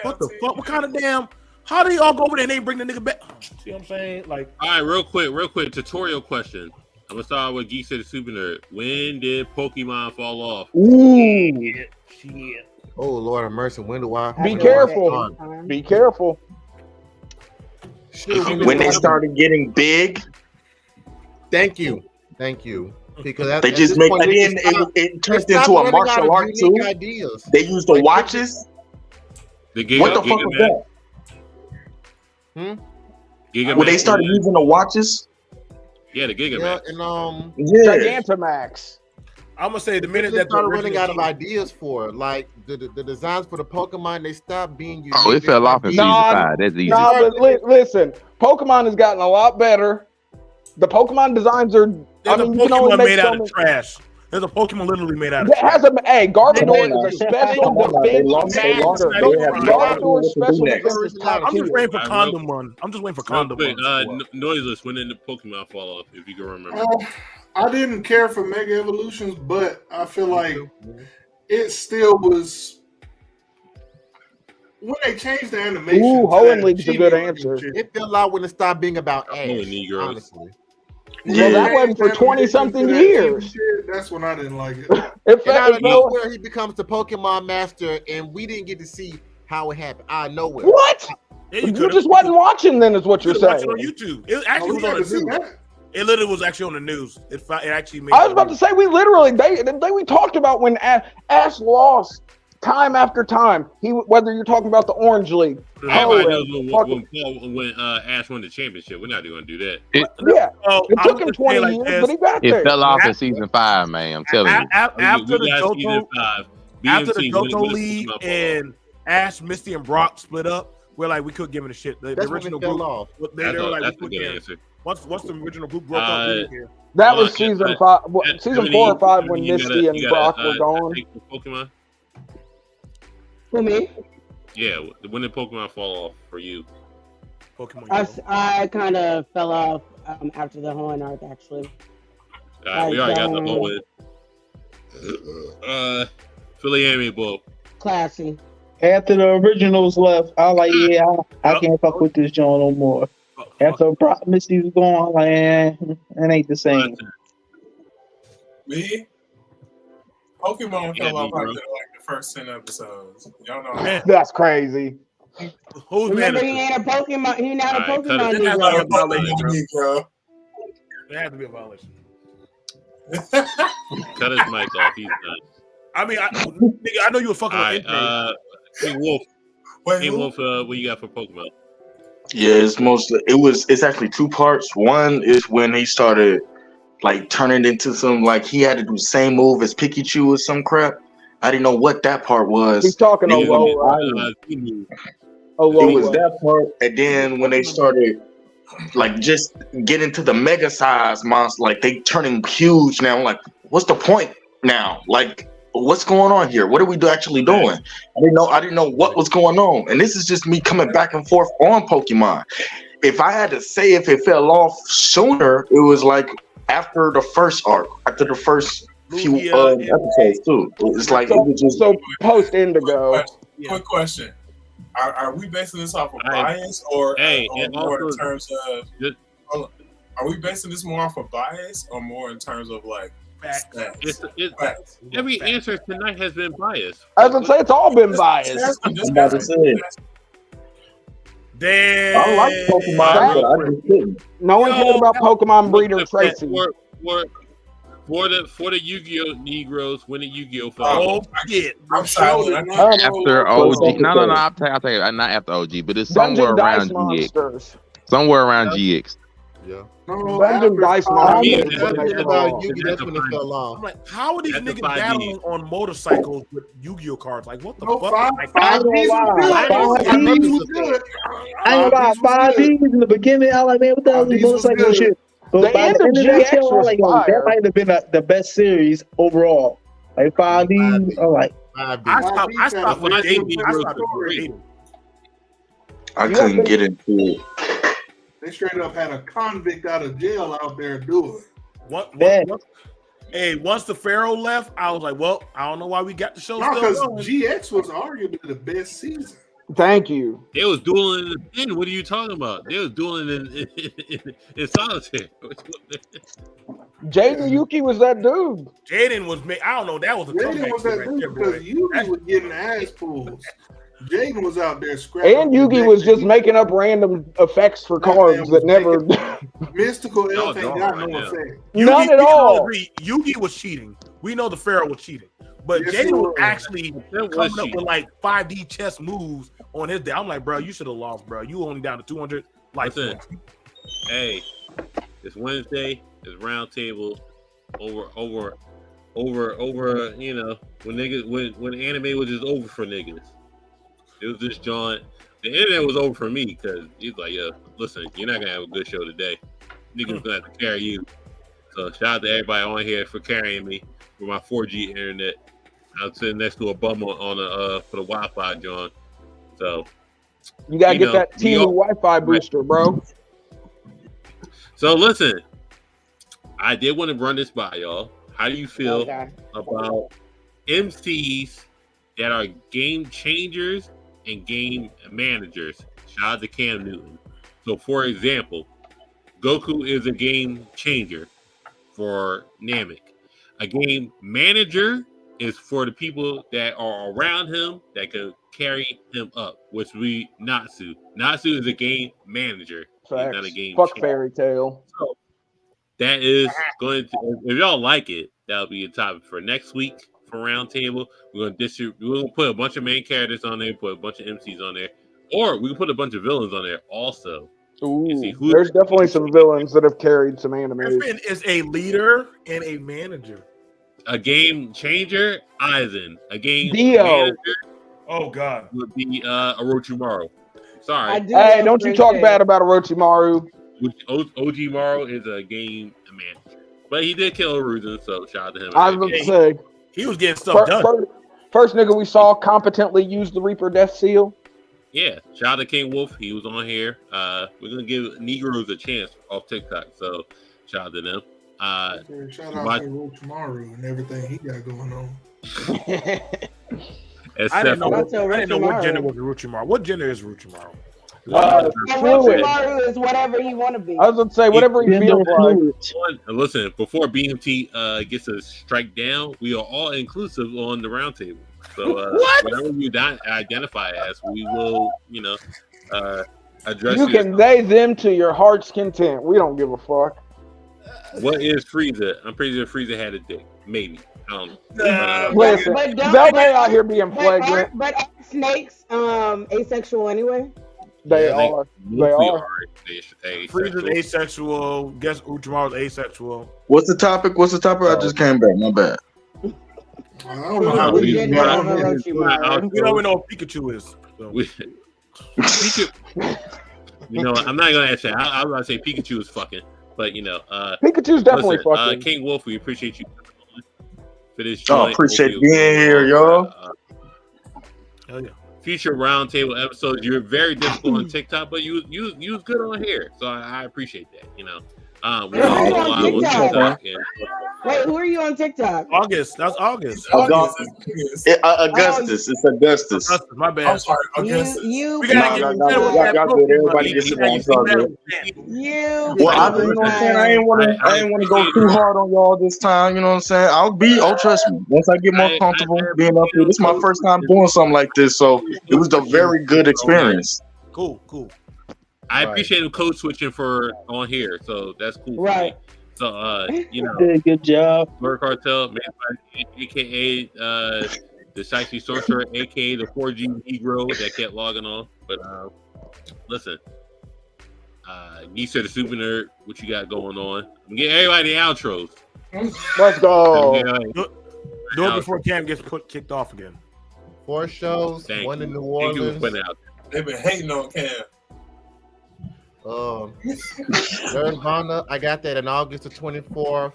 What the fuck? What kind of damn? How do y'all go over there and they bring the nigga back? See what I'm saying? Like, all right, real quick, tutorial question. I'm gonna start with Geek City Super Nerd. When did Pokemon fall off? Ooh. Shit. Oh Lord have mercy. When do I? Be careful. Be careful. When they started getting big. Thank you. Because they just make again. It turned into a martial art too. Ideas. They used the watches. What the fuck was that? When they started using the watches. Yeah, the Gigamax. And Gigantamax. I'm gonna say the minute they that started running out of ideas for like the designs for the Pokemon, they stopped being unique. Oh, it fell off in season 5. That's easy. Nah, but listen, Pokemon has gotten a lot better. The Pokemon designs are. There's a Pokemon made out of trash. There's a Pokemon literally made out of trash. It has Garbodor is a special defense master. Garbodor is special defense. I'm just waiting for Condom Run. I'm just waiting for Condom Run. Noiseless, when did the Pokemon fall off? If you can remember. I didn't care for Mega Evolutions, but I feel like it still was when they changed the animation. Ooh, Hoenn League's a good answer. It felt like when it stopped being about Ash, honestly. Well, that wasn't for 20-something years. That's when I didn't like it. And out of nowhere, he becomes the Pokemon master, and we didn't get to see how it happened. Out of nowhere. What? You just wasn't watching then, is what you're saying. On YouTube. It actually was on the news. It literally was actually on the news. It actually made. I was about to say we talked about when Ash lost time after time. Whether you're talking about the Orange League. Everybody knows when Ash won the championship. We're not going to do that. It took him 20 years, but he got there. It fell off in season 5, man. I'm telling you. After the Johto League and Ash, Misty, and Brock split up, we're like, we couldn't give it a shit. The original group off. They were like, we couldn't answer. Once the original group broke up, that was season 5, season 4 or 5 when Misty and Brock were gone. Pokemon. For me? Yeah, when did Pokemon fall off for you? Pokemon. I kind of fell off after the Hoenn arc, actually. We already got the Hoenn. Philly Anime book. Classy. After the originals left, I was like, I can't fuck with this joint no more. After Misty was gone, I'm like, it ain't the same. Me? Pokemon fell off after like the first 10 episodes. Y'all know. That's crazy. Who's Remember, he ain't a Pokemon. He not a Pokemon Negro. There had to be a violation. Cut his mic off. He's done. I mean, I know you were fucking with King Wolf. King Wolf, what you got for Pokemon? Yeah, it's actually 2 parts. One is when he started like turning into some, like he had to do the same move as Pikachu or some crap. I didn't know what that part was. He's talking It was that part, and then when they started like just get into the mega size monster, like they turning huge now. I'm like, what's the point now? Like, what's going on here? What are we actually doing? I didn't know what was going on. And this is just me coming back and forth on Pokemon. If I had to say if it fell off sooner, it was like after the first arc, after the first few episodes too. It's like it was just so post Indigo. Quick question. Are we basing this off of bias or more in terms of are we basing this more off of bias or more in terms of like facts? Every answer tonight has been biased. I was gonna say it's all been biased. I'm about to say. Damn. I like Pokemon, but I just didn't. No one cared about Pokemon breeder Tracy. For the Yu-Gi-Oh Negroes, when the Yu-Gi-Oh Oh shit! I'm sorry. After OG, no. I'll tell you, not after OG, but it's somewhere around GX. Somewhere around GX. Yeah. Dungeon Dice Monsters. I'm like, how are these niggas battling on motorcycles with Yu-Gi-Oh cards? Like, what the fuck? I ain't got 5Ds in the beginning. I like, man, what the hell is this motorcycle shit? But by the end of that show, I was like, that might have been the best series overall. Like 5Ds, I'm like, I stopped with Jaden. I couldn't get into it. They straight up had a convict out of jail out there doing. What? Hey, once the Pharaoh left, I was like, well, I don't know why we got the show. No, because GX was arguably the best season. Thank you. They was dueling in the pen. What are you talking about? They was dueling in solitaire. Jaden Yuki was that dude. Jaden was I don't know. That was a Jaden was that dude because Yuki was getting ass pulls. Jaden was out there scrapping. And Yugi was just making up random effects for cards that never. Mystical Elf ain't got no effect. None at all. Yugi was cheating. We know the Pharaoh was cheating. But Jaden was actually coming up with like 5D chess moves on his day. I'm like, bro, you should have lost, bro. You only down to 200 life points. Hey, it's Wednesday. It's roundtable over. You know, when anime was just over for niggas. It was just John. The internet was over for me because he's like, yo, listen, you're not gonna have a good show today. Niggas gonna have to carry you. So shout out to everybody on here for carrying me with my 4G internet. I was sitting next to a bum on for the Wi-Fi, John. So you gotta get that TV Wi-Fi booster, bro. So listen, I did want to run this by y'all. How do you feel about MCs that are game changers and game managers? Shout out to Cam Newton. So, for example, Goku is a game changer for Namek. A game manager is for the people that are around him that can carry him up, which we Natsu. Natsu is a game manager. He's not a game Fuck changer. Fairy Tail. So, that is going to, if y'all like it, that'll be a topic for next week. For roundtable, we're gonna put a bunch of main characters on there, put a bunch of MCs on there, or we can put a bunch of villains on there also. Ooh, there's definitely some villains that have carried some anime. Griffin is a leader and a manager. A game changer, Aizen. A game Dio. manager. Oh God, would be Orochimaru. Sorry. Hey, don't you talk bad about Orochimaru. Orochimaru is a game manager, but he did kill Aruzen, so shout out to him. I was going to say. He was getting stuff done. First nigga we saw competently use the Reaper Death Seal. Yeah, shout out to King Wolf. He was on here. We're gonna give Negroes a chance off TikTok, so shout out to them. Shout out to Orochimaru and everything he got going on. I didn't know what gender was Orochimaru. What gender is Orochimaru? Orochimaru is whatever you want to be. I was going to say whatever he feels like. Listen, before BMT gets a strike down, we are all inclusive on the roundtable. So whatever you identify as, we will, address. You can they them to your heart's content. We don't give a fuck. What is Frieza? I'm pretty sure Frieza had a dick. Maybe. I don't know. Listen, Velma out here being flagrant. But are snakes asexual anyway? They are. They are. Frieza's asexual. Guess Orochimaru's asexual. What's the topic? I just came back. My bad. I don't know how we don't even know what Pikachu is. So. Pikachu. I'm not gonna answer. I was gonna say Pikachu is fucking, but Pikachu's definitely fucking. King Wolf, we appreciate you for this joint. Appreciate being here, y'all. Hell yeah. Future roundtable episodes. You're very difficult on TikTok, but you was good on here, so I appreciate that. You know, we're on TikTok. Wait, who are you on TikTok? August. That's August. Augustus. It's Augustus. My bad. I'm sorry, Augustus. You y'all good. Everybody gets it wrong. Well, I ain't want to go too hard on y'all this time. You know what I'm saying? Oh, trust me. Once I get more comfortable being up here, this is my first time doing something like this, so it was a very good experience. Cool. I appreciate the code switching for on here, so that's cool. Right. So, you know, good job. Blur Cartel, aka the Shiesty Sorcerer, aka the 4G Negro that kept logging on. But listen, Geezer the Super Nerd, what you got going on? I'm getting everybody the outros. Let's go. Do it before Cam gets kicked off again. 4 shows, one in New Orleans. They've been hating on Cam. Nirvana, I got that on August the 24th.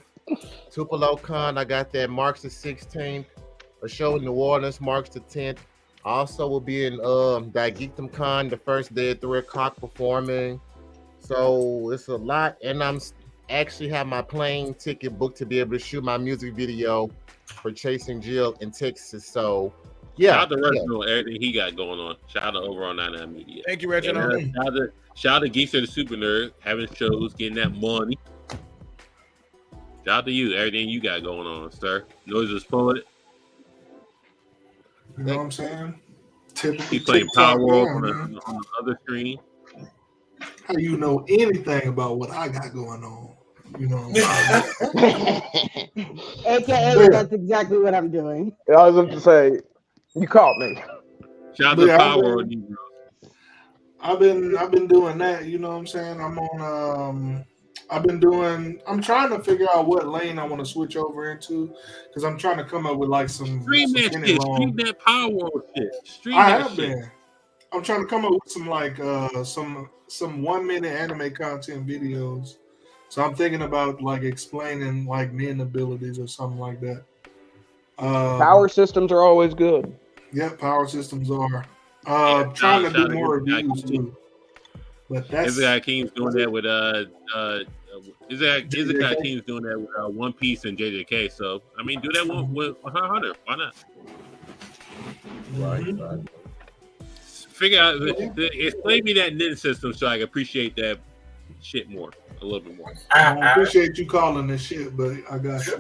Tupelo Con, I got that March the 16th. A show in New Orleans, March the 10th. Also will be in that Geekdom Con the first day at 3 o'clock performing. So it's a lot, and I'm actually have my plane ticket booked to be able to shoot my music video for Chasing Jill in Texas. So yeah, shout out to Reginald, everything he got going on. Shout out to Over on 99 Media. Thank you, Reginald. Shout out to Geezer the Super Nerd, having shows, getting that money. Shout out to you, everything you got going on, sir. Noises Poet. You know what I'm saying? Typical. He playing Power on the other screen. How you know anything about what I got going on? You know what I'm saying? AKA, that's exactly what I'm doing. I was going to say, you caught me. Shout out to Power on you, bro. I've been doing that, you know what I'm saying? I'm on I'm trying to figure out what lane I want to switch over into because I'm trying to come up with like some stream that Power shit. I have been. I'm trying to come up with some like some 1 minute anime content videos. So I'm thinking about like explaining like nin abilities or something like that. Power systems are always good. Yeah, power systems are. Trying to do more reviews too. But that's Izzy King's doing that with Izzy King's doing that with One Piece and JJK. So I mean, do that with Hunter. Why not? Right. Figure out explain me that nin system so I can appreciate that shit more, a little bit more. I appreciate you calling this shit, but I got you.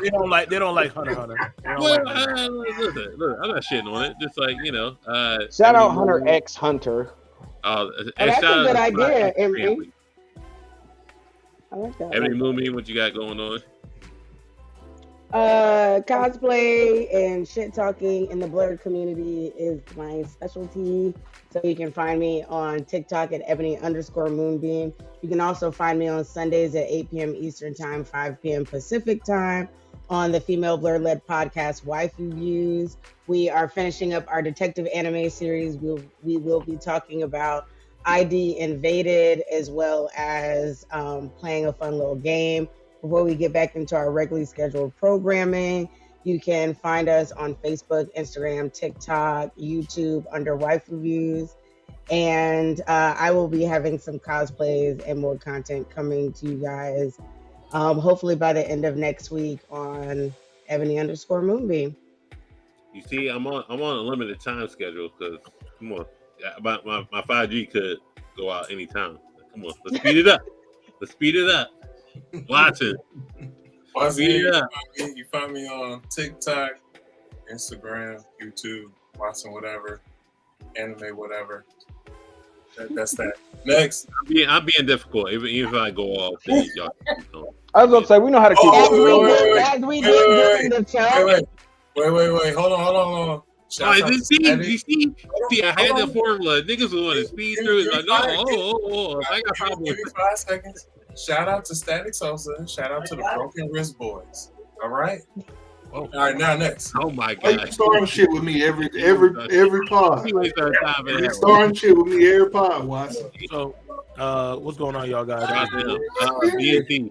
They don't like Hunter. Well, listen, look, I'm not shitting on it. Just like, you know, shout out Hunter X Hunter. That's a good idea, Emily. I like that. Ebony Moonbeam, what you got going on? Cosplay and shit talking in the blurred community is my specialty. So you can find me on TikTok at Ebony_Moonbeam. You can also find me on Sundays at 8 p.m. Eastern Time, 5 p.m. Pacific Time on the female blur-led podcast Waifu Views. We are finishing up our detective anime series. We will be talking about ID Invaded as well as playing a fun little game. Before we get back into our regularly scheduled programming, you can find us on Facebook, Instagram, TikTok, YouTube under Waifu Views. And I will be having some cosplays and more content coming to you guys, hopefully by the end of next week on Ebony_Moonbeam. You see, I'm on a limited time schedule because come on, my 5G could go out anytime. Come on, let's speed it up. Watch it. You find me on TikTok, Instagram, YouTube, watching whatever, anime, whatever. That's that. Next. I'm being difficult. Even if I go off, y'all. I was gonna say we know how to keep as we did during the show. Wait. Hold on. You see, I had the formula. Niggas want to speed through it. Like, no, I got problems. Give me 5 seconds. Shout out to Static Sosa. Shout out to the Broken Wrist Boys. All right. All right. Now next. Oh my God. You starting shit with me every pod. You starting shit with me every pod, Watson. So, what's going on, y'all guys? BNT.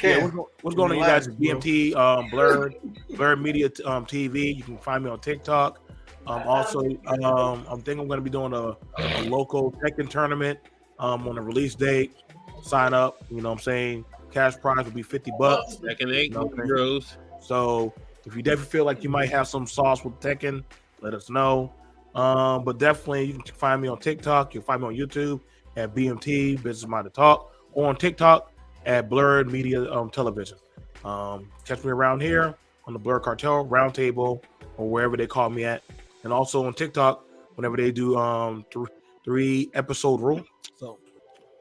Yeah, what's going on, you guys? BMT, Blurred Media TV. You can find me on TikTok. Also, I'm thinking I'm going to be doing a local Tekken tournament on the release date. Sign up. You know what I'm saying? Cash prize will be $50. Tekken 8 euros. So if you definitely feel like you might have some sauce with Tekken, let us know. But definitely you can find me on TikTok. You'll find me on YouTube at BMT Business Minded Talk, or on TikTok at Blurred Media Television. Catch me around here on the Blurred Cartel Roundtable or wherever they call me at, and also on TikTok whenever they do 3 episode rule. So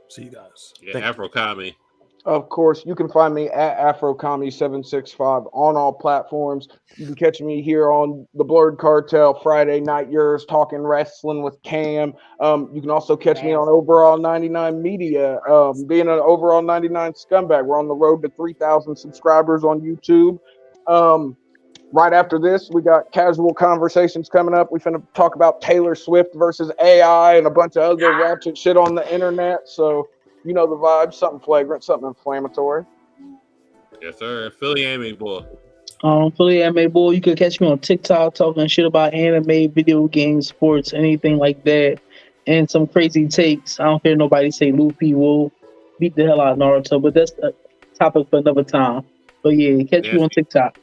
see you guys. Yeah, Afro Comedy. Of course, you can find me at AfroComedy765 on all platforms. You can catch me here on the Blurred Cartel Friday Night Yours talking wrestling with Cam. You can also catch me on Overall 99 Media, being an Overall 99 scumbag. We're on the road to 3,000 subscribers on YouTube. Right after this, we got casual conversations coming up. We finna talk about Taylor Swift versus AI and a bunch of other ratchet shit on the internet. So you know the vibe, something flagrant, something inflammatory. Yes, sir. Philly Anime Boy. Philly Anime Boy, you can catch me on TikTok talking shit about anime, video games, sports, anything like that. And some crazy takes. I don't hear nobody say Luffy will beat the hell out of Naruto, but that's a topic for another time. But yeah, catch me on TikTok.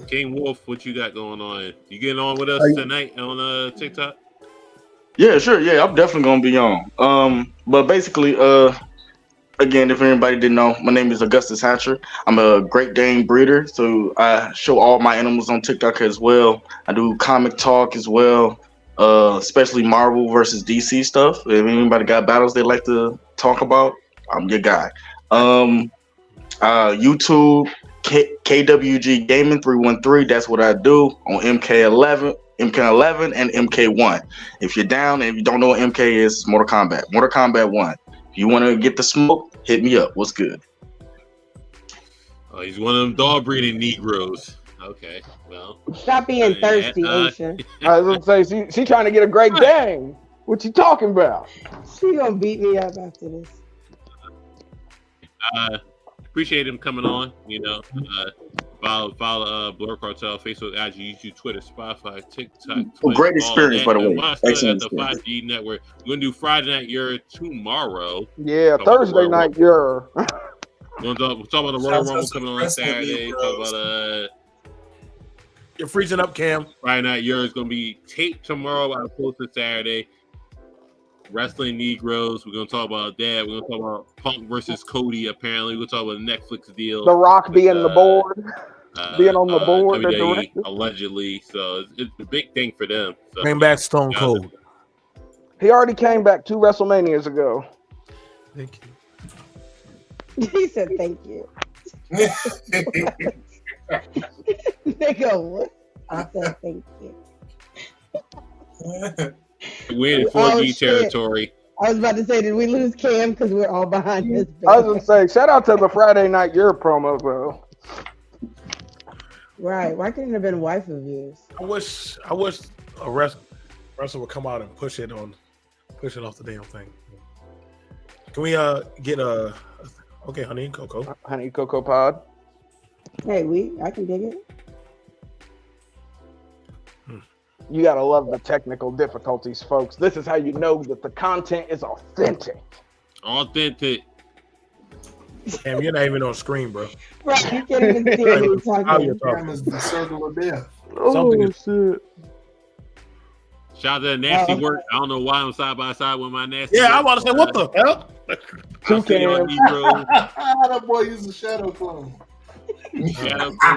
King Wolf, what you got going on? You getting on with us tonight on TikTok? Yeah, sure. Yeah, I'm definitely gonna be on. But basically, again, if anybody didn't know, my name is Augustus Hatcher. I'm a Great Dane breeder, so I show all my animals on TikTok as well. I do comic talk as well, especially Marvel versus DC stuff. If anybody got battles they like to talk about, I'm your guy. YouTube, KWG Gaming 313. That's what I do on MK11 and MK1. If you're down and if you don't know what MK is, it's Mortal Kombat 1. If you want to get the smoke, hit me up. What's good? Oh, he's one of them dog breeding Negroes. Okay, well. Stop being thirsty, Aisha. I was gonna say she trying to get a Great Dane. What you talking about? She gonna beat me up after this. Appreciate him coming on. You know, follow Blur Cartel, Facebook, IG, YouTube, Twitter, Spotify, TikTok. Well, great experience, by the way. Excellent at the 5G network. We're gonna do Friday Night Year tomorrow. Yeah, Thursday night Year. We'll talk about the Royal Rumble coming on Saturday. Talk about You're freezing up, Cam. Friday Night Year is gonna be taped tomorrow. I'll post it Saturday. Wrestling Negroes. We're gonna talk about that. We're gonna talk about Punk versus Cody. Apparently, we're gonna talk about a Netflix deal. The Rock being the board, being on the board. WWE, allegedly, so it's a big thing for them. So, came back Stone Cold. He already came back 2 WrestleManias ago. Thank you. He said, "Thank you." Nigga, what? I said, "Thank you." We're in 4G territory. I was about to say, did we lose Cam because we're all behind this? I was gonna say, shout out to the Friday Night Year promo, bro. Right? Why couldn't it have been wife of yours? I wish a wrestler would come out and push it off the damn thing. Can we get okay, Honey and Cocoa? Honey and Cocoa Pod. Hey, I can dig it. You gotta love the technical difficulties, folks. This is how you know that the content is authentic. Authentic. Damn, you're not even on screen, bro. Right, you can't even see what you're talking. That is the circle of death. Shit. Shout out to the nasty work. I don't know why I'm side by side with my nasty. Yeah, I want to say, what the hell? Two Cam. That boy used a shadow clone. Shadow clone.